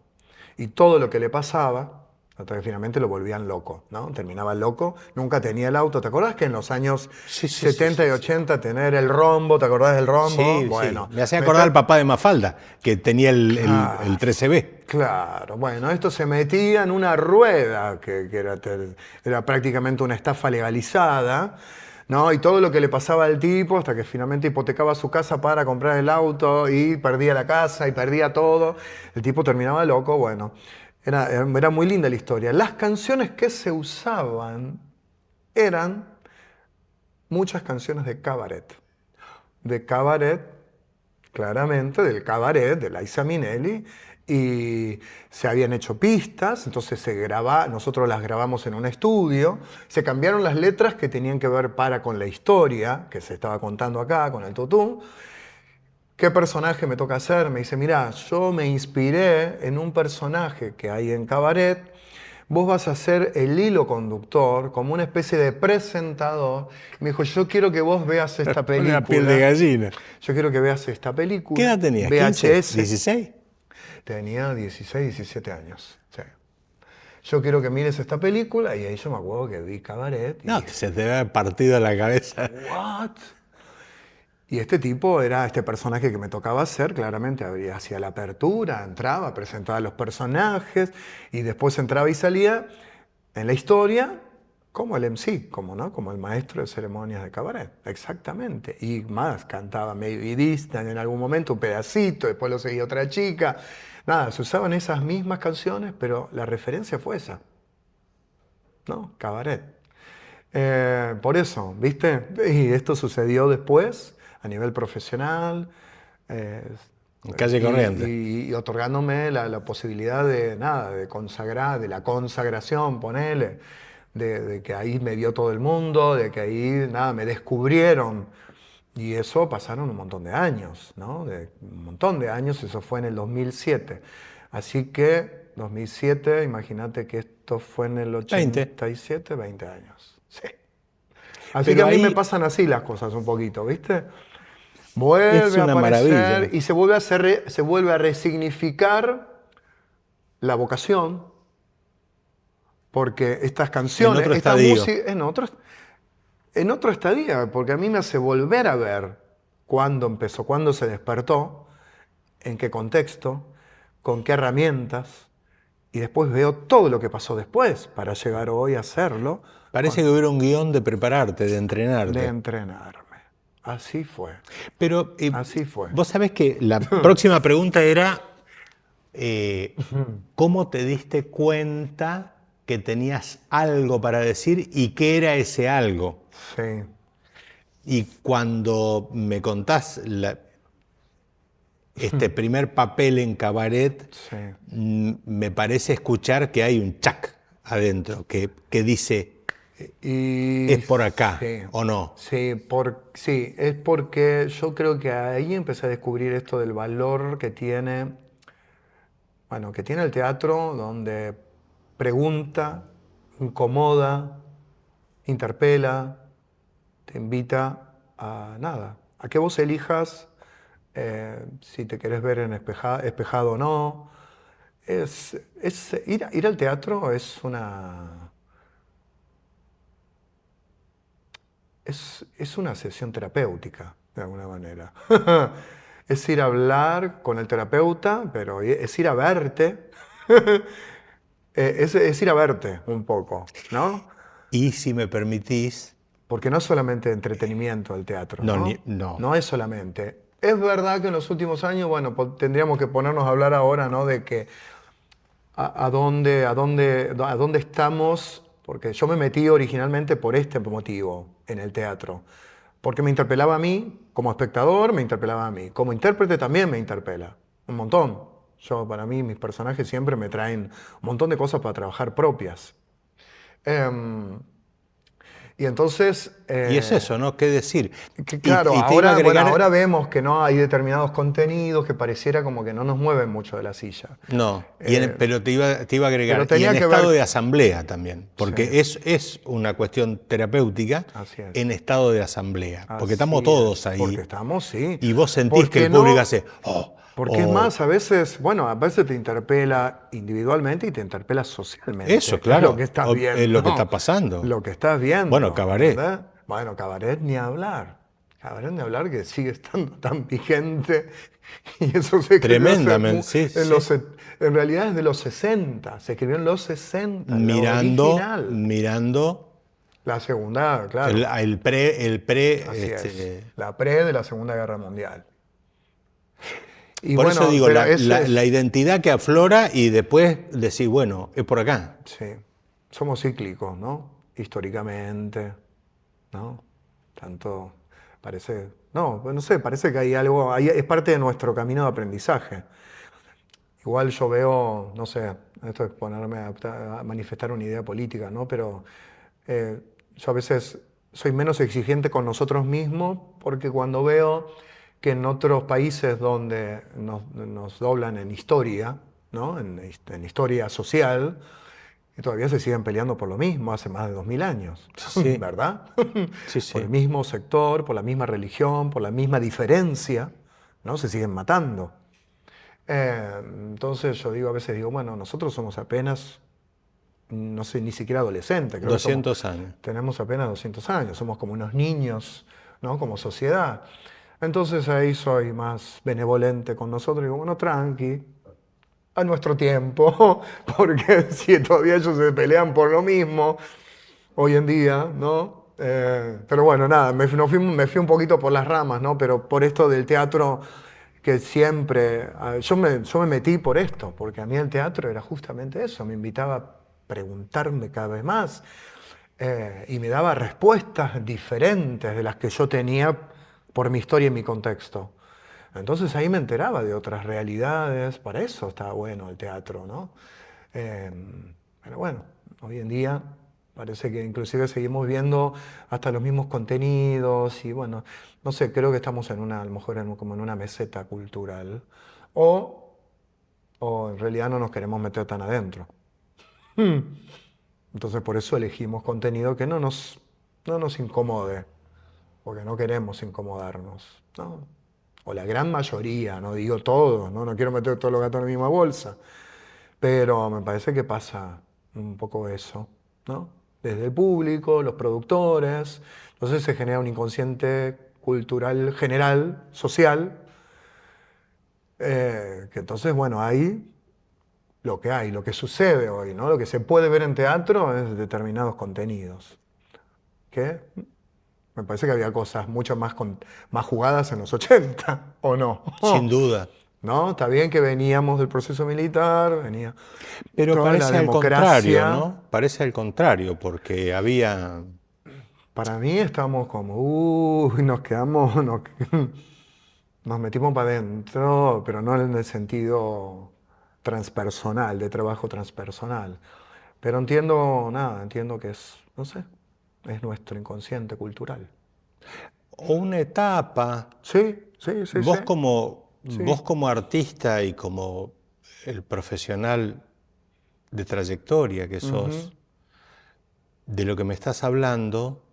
[SPEAKER 2] Y todo lo que le pasaba, hasta que finalmente lo volvían loco, ¿no? Terminaba loco, nunca tenía el auto. ¿Te acordás que en los años 70 y 80 tener el rombo? ¿Te acordás del rombo?
[SPEAKER 1] Sí,
[SPEAKER 2] bueno,
[SPEAKER 1] sí. Me hacía acordar al papá de Mafalda, que tenía el 13B.
[SPEAKER 2] Claro, bueno, esto se metía en una rueda que era prácticamente una estafa legalizada, ¿no? Y todo lo que le pasaba al tipo hasta que finalmente hipotecaba su casa para comprar el auto y perdía la casa y perdía todo. El tipo terminaba loco, bueno. Era muy linda la historia. Las canciones que se usaban eran muchas canciones de cabaret. De cabaret, claramente, del cabaret de Liza Minnelli. Y se habían hecho pistas, entonces nosotros las grabamos en un estudio. Se cambiaron las letras que tenían que ver con la historia que se estaba contando acá, con el tutú. ¿Qué personaje me toca hacer? Me dice, mirá, yo me inspiré en un personaje que hay en Cabaret, vos vas a ser el hilo conductor, como una especie de presentador. Me dijo, yo quiero que vos veas esta película.
[SPEAKER 1] Una piel de gallina.
[SPEAKER 2] Yo quiero que veas esta película.
[SPEAKER 1] ¿Qué edad tenías?
[SPEAKER 2] VHS.
[SPEAKER 1] ¿15? ¿16?
[SPEAKER 2] Tenía 16, 17 años. Sí. Yo quiero que mires esta película y ahí yo me acuerdo que vi Cabaret. Y
[SPEAKER 1] No,
[SPEAKER 2] dije,
[SPEAKER 1] se te ve partido la cabeza.
[SPEAKER 2] ¿what? Y este tipo era este personaje que me tocaba hacer, claramente hacía la apertura, entraba, presentaba los personajes y después entraba y salía en la historia como el MC, como, ¿no? Como el maestro de ceremonias de cabaret, exactamente. Y más, cantaba Maybe Distant en algún momento, un pedacito, después lo seguía otra chica. Nada, se usaban esas mismas canciones, pero la referencia fue esa, ¿no? Cabaret. Por eso, ¿viste? Y esto sucedió después a nivel profesional. eh,
[SPEAKER 1] En calle Corriente.
[SPEAKER 2] y otorgándome la posibilidad de nada, de consagrar, de la consagración, ponele, de que ahí me vio todo el mundo, de que ahí nada, me descubrieron. Y eso pasaron un montón de años, ¿no? Un montón de años, eso fue en el 2007. Así que 2007, imagínate que esto fue en el 87, 20 años. Sí. Así
[SPEAKER 1] Pero
[SPEAKER 2] que a mí
[SPEAKER 1] ahí
[SPEAKER 2] me pasan así las cosas un poquito, ¿viste? Vuelve
[SPEAKER 1] es
[SPEAKER 2] a
[SPEAKER 1] una
[SPEAKER 2] aparecer
[SPEAKER 1] maravilla.
[SPEAKER 2] y se vuelve a resignificar la vocación, porque estas
[SPEAKER 1] En
[SPEAKER 2] canciones,
[SPEAKER 1] otro
[SPEAKER 2] esta
[SPEAKER 1] estadio.
[SPEAKER 2] música, en otro estadio, porque a mí me hace volver a ver cuándo empezó, cuándo se despertó, en qué contexto, con qué herramientas, y después veo todo lo que pasó después para llegar hoy a hacerlo,
[SPEAKER 1] Parece que hubiera un guión de prepararte, de
[SPEAKER 2] de
[SPEAKER 1] entrenarte.
[SPEAKER 2] entrenarme. Así fue,
[SPEAKER 1] Pero
[SPEAKER 2] así fue.
[SPEAKER 1] vos sabés que la próxima pregunta era, ¿cómo te diste cuenta que tenías algo para decir y qué era ese algo?
[SPEAKER 2] Sí,
[SPEAKER 1] Y cuando me contás este primer papel en Cabaret,
[SPEAKER 2] sí.
[SPEAKER 1] me parece escuchar que hay un chac adentro, que dice,
[SPEAKER 2] Y
[SPEAKER 1] es por acá,
[SPEAKER 2] sí,
[SPEAKER 1] ¿o no?
[SPEAKER 2] sí, sí, es porque yo creo que ahí empecé a descubrir esto del valor que tiene, bueno, que tiene el teatro, donde pregunta, incomoda, interpela, te invita a nada, a que vos elijas si te querés ver en espejado o no. Ir al teatro es una sesión terapéutica, de alguna manera. Es ir a hablar con el terapeuta, pero es ir a verte. Es ir a verte un poco, ¿no?
[SPEAKER 1] Y si me permitís,
[SPEAKER 2] Porque no es solamente entretenimiento el teatro,
[SPEAKER 1] no,
[SPEAKER 2] ¿no?
[SPEAKER 1] no.
[SPEAKER 2] No es solamente. Es verdad que en los últimos años, bueno, tendríamos que ponernos a hablar ahora, ¿no? De que a dónde estamos, porque yo me metí originalmente por este motivo en el teatro, porque me interpelaba a mí, como espectador me interpelaba a mí, como intérprete también me interpela, un montón. Para mí, mis personajes siempre me traen un montón de cosas para trabajar propias. Em, y entonces,
[SPEAKER 1] Y es eso, ¿no? ¿Qué decir?
[SPEAKER 2] claro,
[SPEAKER 1] Y te iba a agregar,
[SPEAKER 2] ahora vemos que no hay determinados contenidos que pareciera como que no nos mueven mucho de la silla.
[SPEAKER 1] no,
[SPEAKER 2] Eh,
[SPEAKER 1] pero te iba a agregar,
[SPEAKER 2] pero
[SPEAKER 1] y
[SPEAKER 2] tenía
[SPEAKER 1] en
[SPEAKER 2] que
[SPEAKER 1] estado
[SPEAKER 2] ver.
[SPEAKER 1] de asamblea también, porque
[SPEAKER 2] Sí.
[SPEAKER 1] es una cuestión terapéutica
[SPEAKER 2] Así es.
[SPEAKER 1] en estado de asamblea, porque
[SPEAKER 2] Así
[SPEAKER 1] estamos
[SPEAKER 2] es,
[SPEAKER 1] todos ahí.
[SPEAKER 2] porque estamos, sí.
[SPEAKER 1] Y vos sentís que
[SPEAKER 2] Porque
[SPEAKER 1] el público
[SPEAKER 2] no,
[SPEAKER 1] hace, oh,
[SPEAKER 2] porque es
[SPEAKER 1] oh.
[SPEAKER 2] más, a veces, bueno, a veces te interpela individualmente y te interpela socialmente.
[SPEAKER 1] Eso,
[SPEAKER 2] Es lo
[SPEAKER 1] claro,
[SPEAKER 2] que estás
[SPEAKER 1] es
[SPEAKER 2] viendo.
[SPEAKER 1] lo que está pasando.
[SPEAKER 2] Lo que estás viendo.
[SPEAKER 1] Bueno, Cabaret.
[SPEAKER 2] ¿Entendés? Bueno, Cabaret ni hablar. Cabaret ni hablar, que sigue estando tan vigente. Y eso se escribió
[SPEAKER 1] Tremendamente, sí, sí.
[SPEAKER 2] en realidad es de los 60. Se escribió en los 60, la original.
[SPEAKER 1] Mirando
[SPEAKER 2] La segunda, claro.
[SPEAKER 1] el pre,
[SPEAKER 2] Así es. La pre de la Segunda Guerra Mundial. Y
[SPEAKER 1] por eso
[SPEAKER 2] bueno,
[SPEAKER 1] digo,
[SPEAKER 2] pero
[SPEAKER 1] la identidad que aflora y después decir, bueno, es por acá.
[SPEAKER 2] sí, somos cíclicos, ¿no? Históricamente, ¿no? Tanto parece, no, pues no sé, parece que hay algo, es parte de nuestro camino de aprendizaje. Igual yo veo, no sé, esto es ponerme a manifestar una idea política, ¿no? Pero yo a veces soy menos exigente con nosotros mismos porque cuando veo que en otros países donde nos doblan en historia, ¿no? En historia social, Y todavía se siguen peleando por lo mismo hace más de 2000 años,
[SPEAKER 1] Sí,
[SPEAKER 2] ¿verdad?
[SPEAKER 1] sí,
[SPEAKER 2] Por
[SPEAKER 1] sí.
[SPEAKER 2] el mismo sector, por la misma religión, por la misma diferencia, ¿no? Se siguen matando. Entonces yo digo, a veces digo, bueno, nosotros somos apenas, no sé, ni siquiera adolescentes, creo que
[SPEAKER 1] 200 años.
[SPEAKER 2] tenemos apenas 200 años, somos como unos niños, ¿no? Como sociedad. Entonces ahí soy más benevolente con nosotros, digo, bueno, tranqui, a nuestro tiempo, porque si todavía ellos se pelean por lo mismo hoy en día, ¿no? Pero bueno, nada, me fui un poquito por las ramas, ¿no? Pero por esto del teatro que siempre, yo me metí por esto, porque a mí el teatro era justamente eso, me invitaba a preguntarme cada vez más y me daba respuestas diferentes de las que yo tenía por mi historia y mi contexto. Entonces ahí me enteraba de otras realidades, para eso estaba bueno el teatro, ¿no? Eh, pero bueno, hoy en día parece que inclusive seguimos viendo hasta los mismos contenidos y bueno, no sé, creo que estamos en una, a lo mejor como en una meseta cultural o, o en realidad no nos queremos meter tan adentro. Entonces por eso elegimos contenido que no nos incomode, porque no queremos incomodarnos, ¿no? O la gran mayoría, no digo todos, ¿no? No quiero meter todos los gatos en la misma bolsa, pero me parece que pasa un poco eso, ¿no? Desde el público, los productores, entonces se genera un inconsciente cultural general, social, que entonces, bueno, ahí lo que hay, lo que sucede hoy, ¿no? Lo que se puede ver en teatro es determinados contenidos, que me parece que había cosas mucho más jugadas en los 80, ¿o no?
[SPEAKER 1] Sin duda.
[SPEAKER 2] ¿No? Está bien que veníamos del proceso militar, venía
[SPEAKER 1] Pero
[SPEAKER 2] toda la
[SPEAKER 1] parece al contrario,
[SPEAKER 2] democracia.
[SPEAKER 1] ¿no? Parece al contrario, porque había...
[SPEAKER 2] Para mí estamos como, nos quedamos, nos metimos para adentro, pero no en el sentido transpersonal, de trabajo transpersonal. Pero entiendo, nada, entiendo que es, no sé, es nuestro inconsciente cultural.
[SPEAKER 1] O una etapa,
[SPEAKER 2] Sí, sí, sí, sí.
[SPEAKER 1] vos como artista y como el profesional de trayectoria que
[SPEAKER 2] Ujú,
[SPEAKER 1] sos, de lo que me estás hablando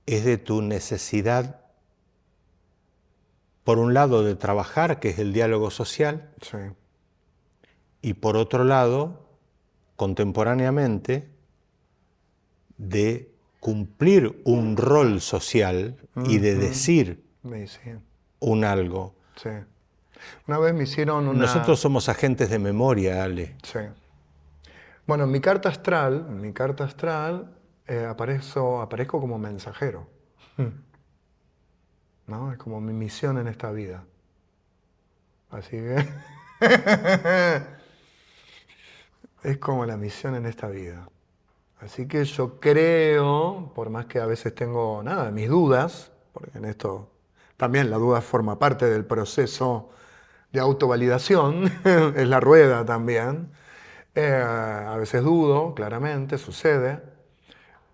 [SPEAKER 1] es de tu necesidad, por un lado, de trabajar, que es el diálogo social,
[SPEAKER 2] sí.
[SPEAKER 1] y por otro lado, contemporáneamente, de cumplir un rol social y de
[SPEAKER 2] Ujú,
[SPEAKER 1] decir
[SPEAKER 2] sí,
[SPEAKER 1] un algo.
[SPEAKER 2] sí. Una vez me hicieron
[SPEAKER 1] Nosotros
[SPEAKER 2] una...
[SPEAKER 1] somos agentes de memoria, Ale.
[SPEAKER 2] Sí. Bueno, en mi carta astral, aparezco como mensajero, ¿no? Es como mi misión en esta vida. Así que es como la misión en esta vida. Así que yo creo, por más que a veces tengo, nada, mis dudas, porque en esto también la duda forma parte del proceso de autovalidación, es la rueda también. A veces dudo, claramente, sucede.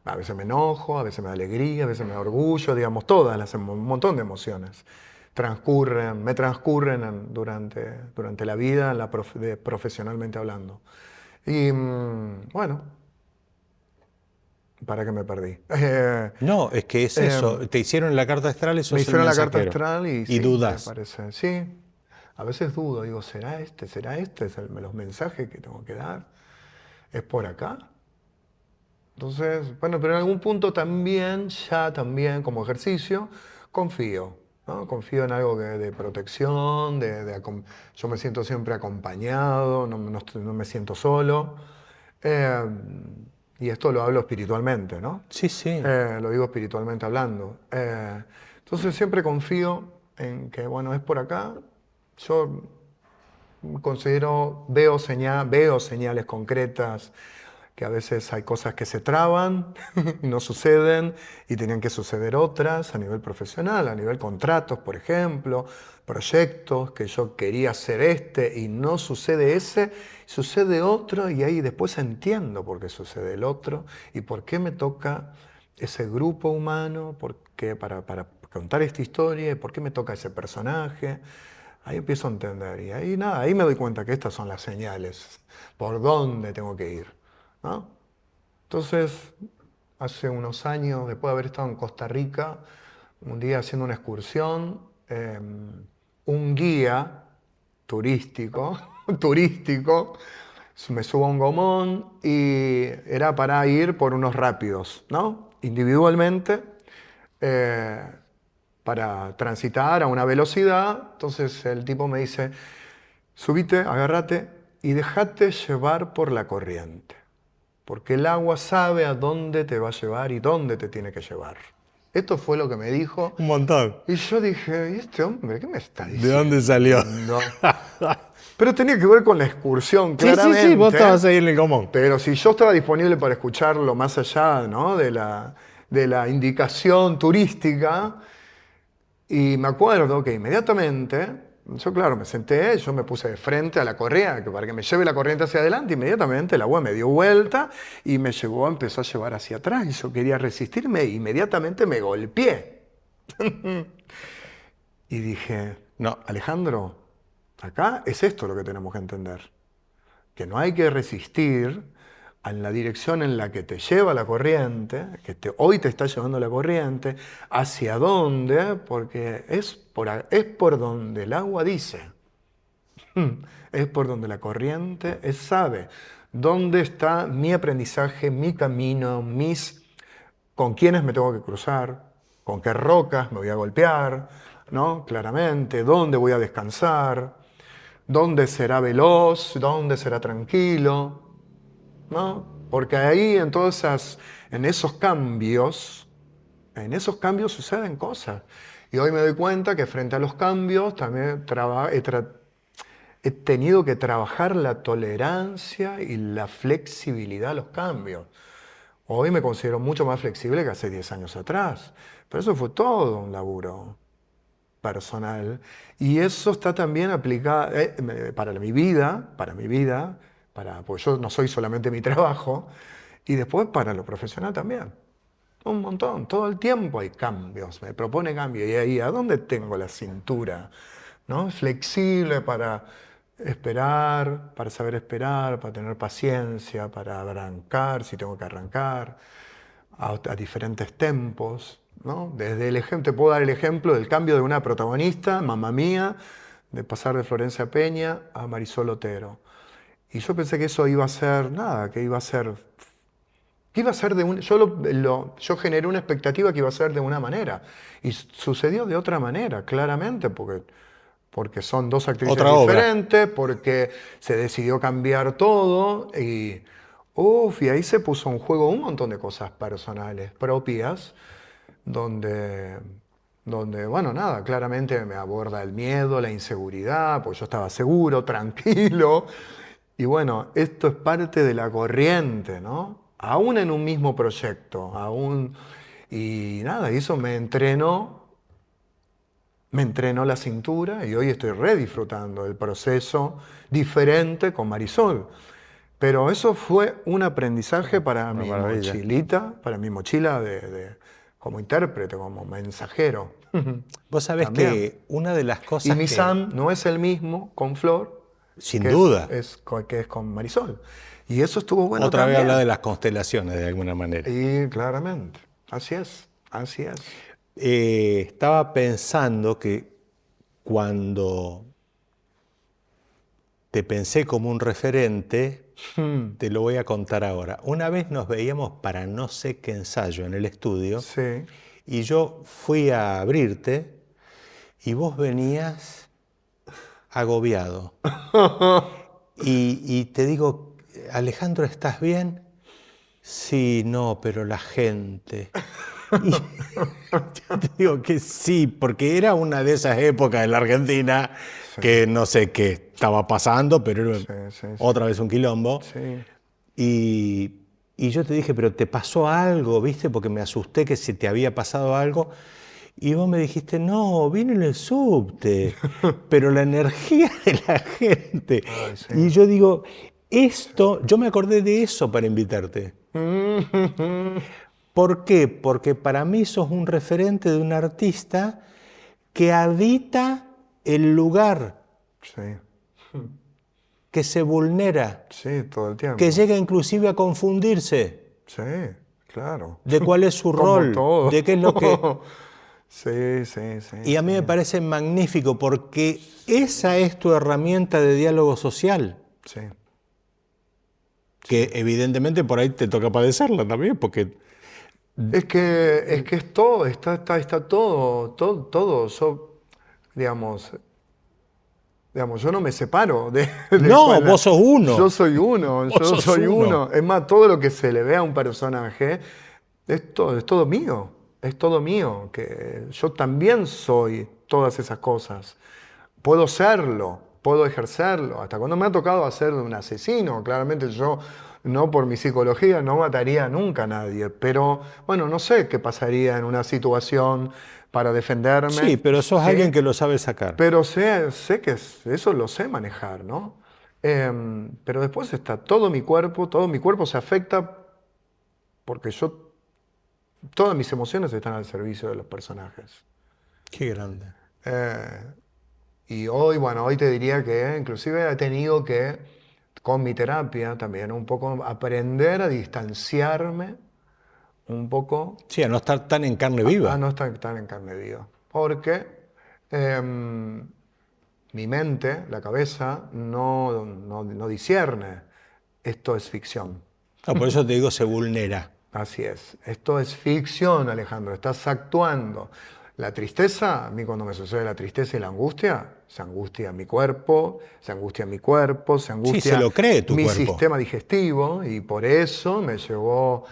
[SPEAKER 2] A veces me enojo, a veces me da alegría, a veces me da orgullo, digamos, un montón de emociones me transcurren durante la vida, profesionalmente hablando. Y bueno, para que me perdí.
[SPEAKER 1] No, es que es
[SPEAKER 2] Eh,
[SPEAKER 1] eso. Te hicieron la carta astral y
[SPEAKER 2] Me
[SPEAKER 1] sos el
[SPEAKER 2] hicieron la carta
[SPEAKER 1] mensajero.
[SPEAKER 2] astral y
[SPEAKER 1] Y
[SPEAKER 2] sí, me
[SPEAKER 1] dudás.
[SPEAKER 2] parece. Sí, a veces dudo, digo, ¿será este? ¿Será este? ¿Los mensajes que tengo que dar? ¿Es por acá? Entonces, bueno, pero en algún punto también, ya también como ejercicio, confío, ¿no? Confío en algo de protección, yo me siento siempre acompañado, no me siento solo. Eh, y esto lo hablo espiritualmente, ¿no?
[SPEAKER 1] Sí, sí.
[SPEAKER 2] Lo digo espiritualmente hablando. Entonces siempre confío en que, bueno, es por acá. Yo veo señales concretas, que a veces hay cosas que se traban y no suceden y tenían que suceder otras a nivel profesional, a nivel contratos, por ejemplo, proyectos que yo quería hacer y no sucede ese, sucede otro y ahí después entiendo por qué sucede el otro y por qué me toca ese grupo humano, para contar esta historia y por qué me toca ese personaje. Ahí empiezo a entender y ahí nada, ahí me doy cuenta que estas son las señales, por dónde tengo que ir. ¿no? Entonces, hace unos años, después de haber estado en Costa Rica, un día haciendo una excursión, un guía turístico, turístico, me subo a un gomón y era para ir por unos rápidos, ¿no? Individualmente, eh, para transitar a una velocidad. Entonces el tipo me dice, subite, agárrate y dejate llevar por la corriente, porque el agua sabe a dónde te va a llevar y dónde te tiene que llevar. Esto fue lo que me dijo.
[SPEAKER 1] Un montón.
[SPEAKER 2] Y yo dije, ¿y este hombre qué me está diciendo?
[SPEAKER 1] ¿De dónde salió?
[SPEAKER 2] No. Pero tenía que ver con la excursión,
[SPEAKER 1] Sí,
[SPEAKER 2] claramente.
[SPEAKER 1] sí, sí, vos estabas ahí en el común.
[SPEAKER 2] Pero si yo estaba disponible para escucharlo más allá, ¿no?, de la indicación turística, y me acuerdo que inmediatamente, yo claro, me senté, yo me puse de frente a la corriente, para que me lleve la corriente hacia adelante, inmediatamente el agua me dio vuelta y me llevó, empezó a llevar hacia atrás, y yo quería resistirme, e inmediatamente me golpeé. Y dije,
[SPEAKER 1] No.
[SPEAKER 2] Alejandro, acá es esto lo que tenemos que entender, que no hay que resistir en la dirección en la que te lleva la corriente, que hoy te está llevando la corriente, hacia dónde, porque es por donde el agua dice, es por donde la corriente sabe dónde está mi aprendizaje, mi camino, con quiénes me tengo que cruzar, con qué rocas me voy a golpear, ¿no? Claramente, dónde voy a descansar, dónde será veloz, dónde será tranquilo, ¿no? Porque ahí en esos cambios suceden cosas. Y hoy me doy cuenta que frente a los cambios también he tenido que trabajar la tolerancia y la flexibilidad a los cambios. Hoy me considero mucho más flexible que hace 10 años atrás. Pero eso fue todo un laburo personal. Y eso está también aplicado para mi vida, porque yo no soy solamente mi trabajo, y después para lo profesional también. Un montón, todo el tiempo hay cambios, me propone cambios. Y ahí, ¿a dónde tengo la cintura? ¿No? Flexible para esperar, para saber esperar, para tener paciencia, para arrancar si tengo que arrancar, a diferentes tempos, ¿no? Desde el ejemplo, te puedo dar el ejemplo del cambio de una protagonista, Mamma Mía, de pasar de Florencia Peña a Marisol Otero. Y yo pensé que eso iba a ser nada, que iba a ser yo generé una expectativa que iba a ser de una manera. Y sucedió de otra manera, claramente, porque son dos actrices
[SPEAKER 1] Otra obra.
[SPEAKER 2] diferentes, porque se decidió cambiar todo. Y ahí se puso en juego un montón de cosas personales, propias, donde, bueno, nada, claramente me aborda el miedo, la inseguridad, porque yo estaba seguro, tranquilo. Y bueno, esto es parte de la corriente, ¿no? Aún en un mismo proyecto, y nada, eso me entrenó la cintura, y hoy estoy disfrutando del proceso diferente con Marisol. Pero eso fue un aprendizaje para mi
[SPEAKER 1] maravilla.
[SPEAKER 2] mochilita, para mi mochila como intérprete, como mensajero.
[SPEAKER 1] Vos sabés
[SPEAKER 2] También.
[SPEAKER 1] que una de las cosas
[SPEAKER 2] Y mi Sam no es el mismo con Flor,
[SPEAKER 1] sin
[SPEAKER 2] que
[SPEAKER 1] duda.
[SPEAKER 2] que es con Marisol. Y eso estuvo bueno
[SPEAKER 1] Otra vez
[SPEAKER 2] también.
[SPEAKER 1] habla de las constelaciones de alguna manera.
[SPEAKER 2] Y claramente, así es, así es.
[SPEAKER 1] Estaba pensando que cuando te pensé como un referente, te lo voy a contar ahora. Una vez nos veíamos para no sé qué ensayo en el estudio,
[SPEAKER 2] Sí.
[SPEAKER 1] y yo fui a abrirte y vos venías agobiado. Y te digo, Alejandro, ¿estás bien? Sí, no, pero la gente. Y yo te digo que sí, porque era una de esas épocas de la Argentina que no sé qué estaba pasando, pero era otra vez un quilombo.
[SPEAKER 2] Sí.
[SPEAKER 1] Y yo te dije, pero ¿te pasó algo? ¿Viste? Porque me asusté que se te había pasado algo. Y vos me dijiste, no, vine en el subte, pero la energía de la gente.
[SPEAKER 2] Ay, sí.
[SPEAKER 1] Y yo digo, yo me acordé de eso para invitarte. ¿Por qué? Porque para mí sos un referente de un artista que habita el lugar,
[SPEAKER 2] Sí.
[SPEAKER 1] que se vulnera,
[SPEAKER 2] Sí, todo el tiempo.
[SPEAKER 1] que llega inclusive a confundirse
[SPEAKER 2] Sí, claro.
[SPEAKER 1] de cuál es su
[SPEAKER 2] Como
[SPEAKER 1] rol,
[SPEAKER 2] todo.
[SPEAKER 1] de qué es lo que...
[SPEAKER 2] Sí, sí, sí.
[SPEAKER 1] Y a mí me parece magnífico porque esa es tu herramienta de diálogo social,
[SPEAKER 2] Sí.
[SPEAKER 1] que evidentemente por ahí te toca padecerla también, porque...
[SPEAKER 2] Es que es todo, está todo. Digamos, yo no me separo de
[SPEAKER 1] No,
[SPEAKER 2] cuál.
[SPEAKER 1] vos sos uno.
[SPEAKER 2] Yo soy uno,
[SPEAKER 1] Vos
[SPEAKER 2] yo
[SPEAKER 1] sos
[SPEAKER 2] soy
[SPEAKER 1] uno.
[SPEAKER 2] uno. Es más, todo lo que se le ve a un personaje es todo mío. Es todo mío. Que yo también soy todas esas cosas. Puedo serlo, puedo ejercerlo. Hasta cuando me ha tocado hacer de un asesino, claramente yo, no por mi psicología, no mataría nunca a nadie. Pero bueno, no sé qué pasaría en una situación para defenderme.
[SPEAKER 1] Sí, pero sos alguien
[SPEAKER 2] Sí,
[SPEAKER 1] que lo sabe sacar.
[SPEAKER 2] pero sé que eso lo sé manejar, ¿no? Pero después está todo mi cuerpo se afecta porque todas mis emociones están al servicio de los personajes.
[SPEAKER 1] Qué grande.
[SPEAKER 2] Eh, y hoy, bueno, hoy te diría que inclusive he tenido que, con mi terapia también, un poco aprender a distanciarme un poco
[SPEAKER 1] Sí, a no estar tan en carne
[SPEAKER 2] a
[SPEAKER 1] viva.
[SPEAKER 2] no estar tan en carne viva. Porque mi mente, la cabeza, no discierne. Esto es ficción.
[SPEAKER 1] No, por eso te digo, se vulnera.
[SPEAKER 2] Así es. Esto es ficción, Alejandro. Estás actuando. La tristeza, a mí cuando me sucede la tristeza y la angustia, se angustia mi cuerpo, se angustia mi cuerpo, se
[SPEAKER 1] Sí, se
[SPEAKER 2] angustia
[SPEAKER 1] lo cree tu
[SPEAKER 2] mi
[SPEAKER 1] cuerpo.
[SPEAKER 2] sistema digestivo y por eso me llevó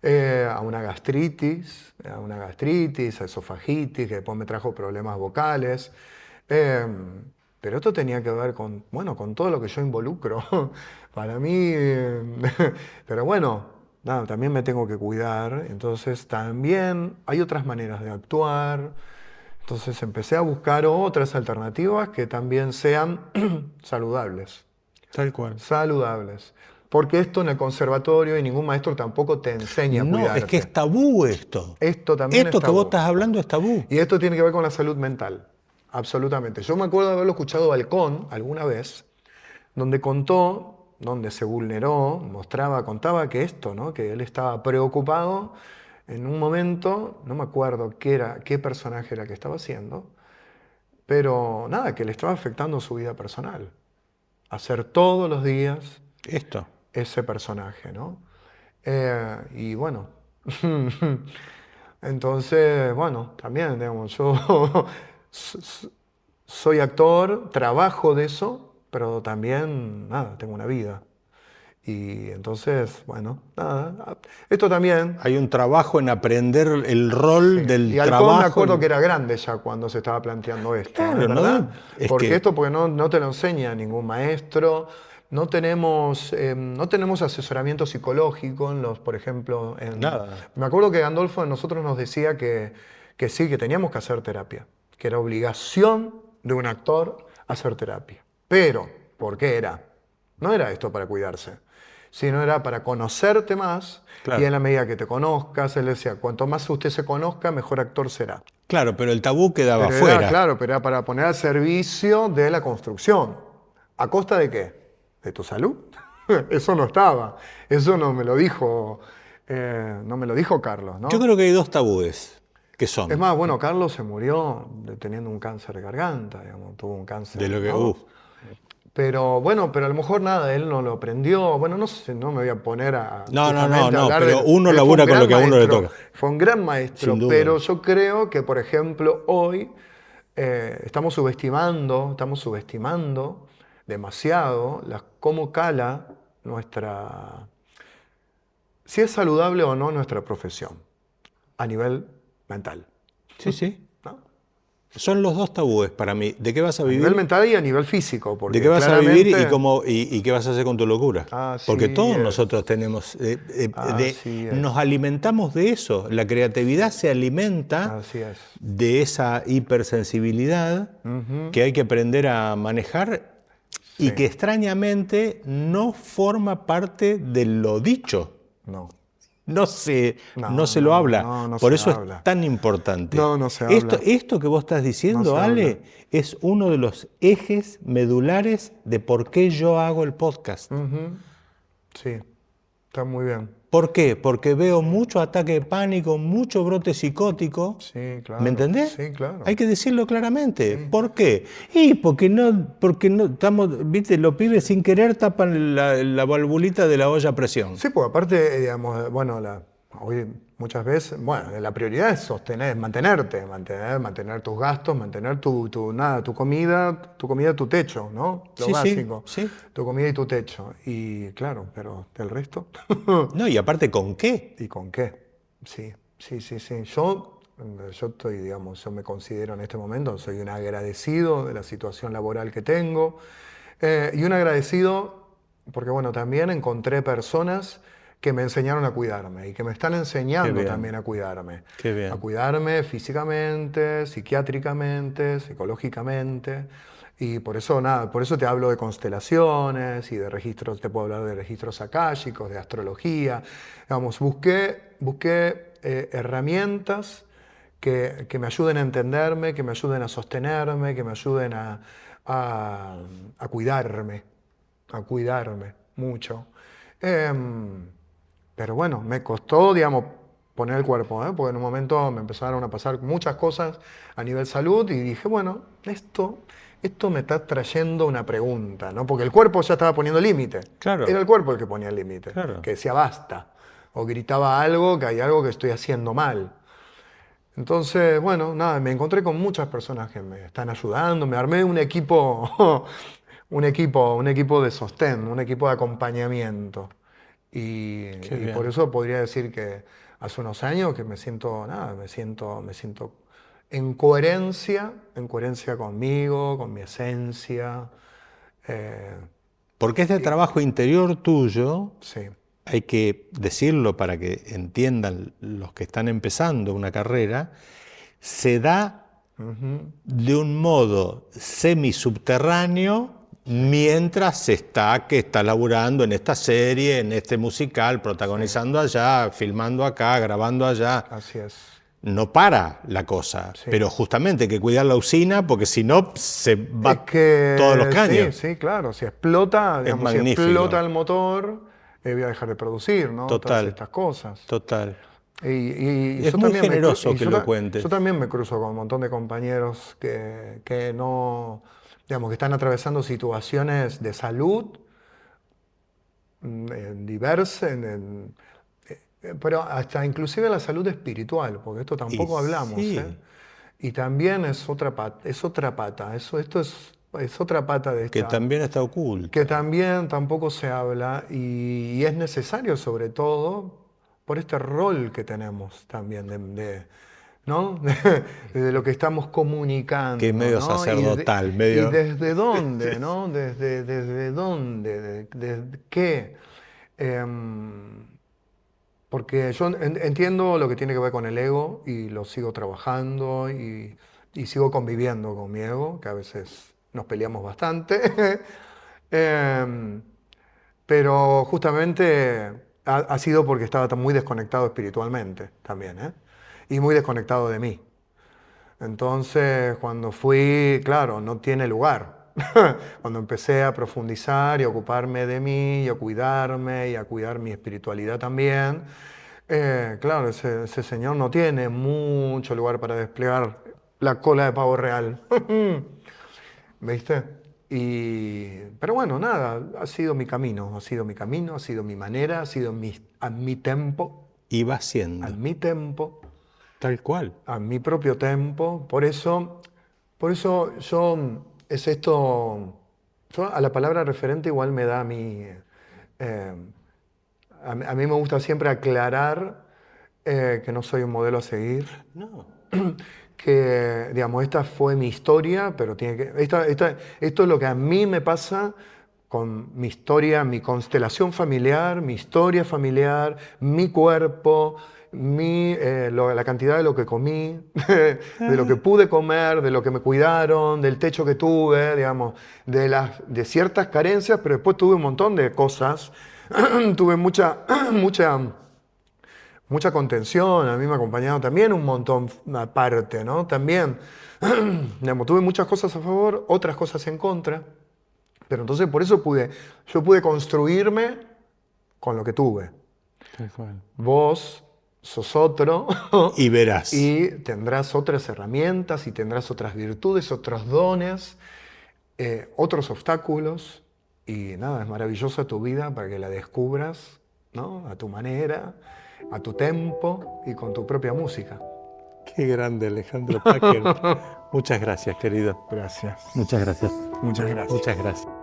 [SPEAKER 2] a una gastritis, a esofagitis, que después me trajo problemas vocales. Eh, pero esto tenía que ver con, bueno, con todo lo que yo involucro. Para mí, pero bueno, nada, también me tengo que cuidar. Entonces también hay otras maneras de actuar. Entonces empecé a buscar otras alternativas que también sean saludables.
[SPEAKER 1] Tal cual.
[SPEAKER 2] Saludables. Porque esto en el conservatorio y ningún maestro tampoco te enseña a
[SPEAKER 1] No, es que
[SPEAKER 2] cuidarte.
[SPEAKER 1] es tabú esto.
[SPEAKER 2] Esto también es
[SPEAKER 1] Esto que vos
[SPEAKER 2] tabú.
[SPEAKER 1] estás hablando es tabú.
[SPEAKER 2] Y esto tiene que ver con la salud mental. Absolutamente. Yo me acuerdo de haberlo escuchado Balcón alguna vez, donde contó, donde se vulneró, contaba que esto, ¿no? Que él estaba preocupado en un momento, no me acuerdo qué personaje era que estaba haciendo, pero nada, que le estaba afectando su vida personal. Hacer todos los días
[SPEAKER 1] Esto.
[SPEAKER 2] ese personaje, ¿no? Y bueno, entonces, bueno, también, digamos, yo soy actor, trabajo de eso, pero también, nada, tengo una vida. Y entonces, bueno, nada, esto también.
[SPEAKER 1] Hay un trabajo en aprender el
[SPEAKER 2] Sí.
[SPEAKER 1] rol
[SPEAKER 2] Y
[SPEAKER 1] del
[SPEAKER 2] Halcón me
[SPEAKER 1] trabajo.
[SPEAKER 2] acuerdo que era grande ya cuando se estaba planteando esto, ¿es
[SPEAKER 1] Claro,
[SPEAKER 2] verdad?
[SPEAKER 1] ¿no? Es
[SPEAKER 2] Porque
[SPEAKER 1] que,
[SPEAKER 2] esto porque no te lo enseña ningún maestro, no tenemos asesoramiento psicológico en los, por ejemplo,
[SPEAKER 1] nada.
[SPEAKER 2] me acuerdo que Gandolfo a nosotros nos decía que sí, que teníamos que hacer terapia, que era obligación de un actor hacer terapia. Pero, ¿por qué era? No era esto para cuidarse, sino era para conocerte más y en
[SPEAKER 1] Claro.
[SPEAKER 2] la medida que te conozcas, él decía, cuanto más usted se conozca, mejor actor será.
[SPEAKER 1] Claro, pero el tabú quedaba
[SPEAKER 2] Pero era,
[SPEAKER 1] afuera.
[SPEAKER 2] claro, pero era para poner al servicio de la construcción. ¿A costa de qué? ¿De tu salud? Eso no estaba. Eso no me lo dijo Carlos,
[SPEAKER 1] Yo
[SPEAKER 2] ¿no?
[SPEAKER 1] creo que hay dos tabúes, que
[SPEAKER 2] Es
[SPEAKER 1] son
[SPEAKER 2] más, bueno, Carlos se murió teniendo un cáncer de garganta, digamos, tuvo un cáncer,
[SPEAKER 1] de lo que...
[SPEAKER 2] ¿no? Pero bueno, pero a lo mejor nada, él no lo aprendió. Bueno, no sé, no me voy a poner a
[SPEAKER 1] No, no, no,
[SPEAKER 2] justamente a
[SPEAKER 1] no,
[SPEAKER 2] hablar
[SPEAKER 1] pero
[SPEAKER 2] del.
[SPEAKER 1] uno
[SPEAKER 2] Él fue un
[SPEAKER 1] labura con lo
[SPEAKER 2] gran
[SPEAKER 1] que a uno le
[SPEAKER 2] maestro,
[SPEAKER 1] toca.
[SPEAKER 2] fue un gran
[SPEAKER 1] Sin
[SPEAKER 2] maestro,
[SPEAKER 1] duda.
[SPEAKER 2] pero yo creo que, por ejemplo, hoy estamos subestimando demasiado cómo cala si es saludable o no nuestra profesión a nivel mental,
[SPEAKER 1] Sí, sí.
[SPEAKER 2] ¿no?
[SPEAKER 1] Son los dos tabúes para mí. ¿De qué vas a
[SPEAKER 2] A nivel
[SPEAKER 1] vivir?
[SPEAKER 2] mental y a nivel físico,
[SPEAKER 1] ¿De qué
[SPEAKER 2] porque
[SPEAKER 1] vas a vivir y
[SPEAKER 2] claramente.
[SPEAKER 1] cómo y qué vas a hacer con tu locura? Porque
[SPEAKER 2] Así
[SPEAKER 1] todos
[SPEAKER 2] es,
[SPEAKER 1] nosotros tenemos,
[SPEAKER 2] así
[SPEAKER 1] nos
[SPEAKER 2] es,
[SPEAKER 1] alimentamos de eso. La creatividad se alimenta
[SPEAKER 2] así es.
[SPEAKER 1] de esa hipersensibilidad
[SPEAKER 2] Ujú.
[SPEAKER 1] que hay que aprender a manejar y
[SPEAKER 2] Sí,
[SPEAKER 1] que extrañamente no forma parte de lo dicho.
[SPEAKER 2] no.
[SPEAKER 1] no se lo
[SPEAKER 2] no,
[SPEAKER 1] habla.
[SPEAKER 2] no
[SPEAKER 1] Por
[SPEAKER 2] se
[SPEAKER 1] eso
[SPEAKER 2] habla.
[SPEAKER 1] es tan importante.
[SPEAKER 2] No se habla.
[SPEAKER 1] Esto que vos estás diciendo,
[SPEAKER 2] No se
[SPEAKER 1] Ale,
[SPEAKER 2] habla.
[SPEAKER 1] es uno de los ejes medulares de por qué yo hago el podcast.
[SPEAKER 2] Sí, está muy bien.
[SPEAKER 1] ¿Por qué? Porque veo mucho ataque de pánico, mucho brote psicótico.
[SPEAKER 2] Sí, claro.
[SPEAKER 1] ¿Me entendés?
[SPEAKER 2] Sí, claro.
[SPEAKER 1] Hay que decirlo claramente. ¿Por qué? Y porque no estamos, viste, los pibes sin querer tapan la valvulita de la olla a presión.
[SPEAKER 2] Sí, pues aparte, digamos, bueno, hoy muchas veces, bueno, la prioridad es mantener tus gastos, mantener tu comida, tu techo, ¿no? Lo
[SPEAKER 1] Sí,
[SPEAKER 2] básico.
[SPEAKER 1] sí.
[SPEAKER 2] Tu comida y tu techo. Y claro, pero el resto.
[SPEAKER 1] No, y aparte, ¿con qué?
[SPEAKER 2] ¿Y con qué? Sí. Yo estoy, digamos, yo me considero en este momento, soy un agradecido de la situación laboral que tengo y un agradecido porque, bueno, también encontré personas que me enseñaron a cuidarme y que me están enseñando también a cuidarme.
[SPEAKER 1] Qué bien.
[SPEAKER 2] A cuidarme físicamente, psiquiátricamente, psicológicamente. Y por eso te hablo de constelaciones y de registros, te puedo hablar de registros akáshicos, de astrología. Digamos, busqué herramientas que me ayuden a entenderme, que me ayuden a sostenerme, que me ayuden a cuidarme mucho. Pero bueno, me costó, digamos, poner el cuerpo, porque en un momento me empezaron a pasar muchas cosas a nivel salud y dije, bueno, esto me está trayendo una pregunta, ¿no? Porque el cuerpo ya estaba poniendo límite.
[SPEAKER 1] Claro.
[SPEAKER 2] Era el cuerpo el que ponía el límite,
[SPEAKER 1] Claro.
[SPEAKER 2] que decía basta, o gritaba algo, que hay algo que estoy haciendo mal. Entonces, bueno, nada, me encontré con muchas personas que me están ayudando, me armé un equipo, un equipo de sostén, un equipo de acompañamiento. Y por eso podría decir que hace unos años que me siento en coherencia conmigo, con mi esencia.
[SPEAKER 1] Porque este trabajo interior tuyo,
[SPEAKER 2] Sí,
[SPEAKER 1] hay que decirlo para que entiendan los que están empezando una carrera, se da de un modo semisubterráneo mientras se está laburando en esta serie, en este musical, protagonizando allá, filmando acá, grabando allá.
[SPEAKER 2] así es.
[SPEAKER 1] No para la cosa, pero justamente hay que cuidar la usina porque si no se va todos los caños.
[SPEAKER 2] Sí, claro, si explota, digamos, si
[SPEAKER 1] magnífico.
[SPEAKER 2] explota el motor, voy a dejar de producir, ¿no? Todas
[SPEAKER 1] Total,
[SPEAKER 2] estas cosas.
[SPEAKER 1] total.
[SPEAKER 2] Y
[SPEAKER 1] Es
[SPEAKER 2] yo
[SPEAKER 1] muy
[SPEAKER 2] también
[SPEAKER 1] generoso que lo cuentes.
[SPEAKER 2] Yo también me cruzo con un montón de compañeros que no, digamos, que están atravesando situaciones de salud diversas, pero hasta inclusive la salud espiritual, porque esto tampoco hablamos,
[SPEAKER 1] sí.
[SPEAKER 2] Y también es otra pata, esto es otra pata de esta.
[SPEAKER 1] Que también está oculta.
[SPEAKER 2] Que también tampoco se habla y es necesario sobre todo por este rol que tenemos también ¿no? de lo que estamos comunicando.
[SPEAKER 1] Que es medio
[SPEAKER 2] ¿no?
[SPEAKER 1] sacerdotal, medio...
[SPEAKER 2] ¿Y desde dónde? ¿No? ¿Desde dónde? ¿Desde qué? Porque yo entiendo lo que tiene que ver con el ego y lo sigo trabajando y sigo conviviendo con mi ego, que a veces nos peleamos bastante. Pero justamente ha sido porque estaba muy desconectado espiritualmente también, y muy desconectado de mí. Entonces, cuando fui, claro, no tiene lugar. Cuando empecé a profundizar y a ocuparme de mí y a cuidarme y a cuidar mi espiritualidad también, claro, ese señor no tiene mucho lugar para desplegar la cola de pavo real. ¿Viste? Pero bueno, nada, ha sido mi camino, ha sido mi manera, ha sido a mi tempo.
[SPEAKER 1] Y va siendo.
[SPEAKER 2] A mi tempo.
[SPEAKER 1] Tal cual.
[SPEAKER 2] A mi propio tempo. Por eso yo, es esto, yo a la palabra referente igual me da a mí, a mí me gusta siempre aclarar que no soy un modelo a seguir.
[SPEAKER 1] No.
[SPEAKER 2] Que, digamos, esta fue mi historia, pero esto es lo que a mí me pasa con mi historia, mi constelación familiar, mi historia familiar, mi cuerpo, la cantidad de lo que comí, de lo que pude comer, de lo que me cuidaron, del techo que tuve, digamos, de ciertas carencias, pero después tuve un montón de cosas. Tuve mucha mucha contención, a mí me ha acompañado también un montón aparte, ¿no? También, digamos, tuve muchas cosas a favor, otras cosas en contra, pero entonces por eso yo pude construirme con lo que tuve. Vos sos otro
[SPEAKER 1] Y verás.
[SPEAKER 2] y tendrás otras herramientas y tendrás otras virtudes, otros dones, otros obstáculos, y nada, es maravillosa tu vida para que la descubras, ¿no? A tu manera, a tu tempo y con tu propia música.
[SPEAKER 1] Qué grande, Alejandro Packer. Muchas gracias, querido.
[SPEAKER 2] Gracias.
[SPEAKER 1] Muchas gracias.
[SPEAKER 2] Muchas gracias.
[SPEAKER 1] Muchas gracias.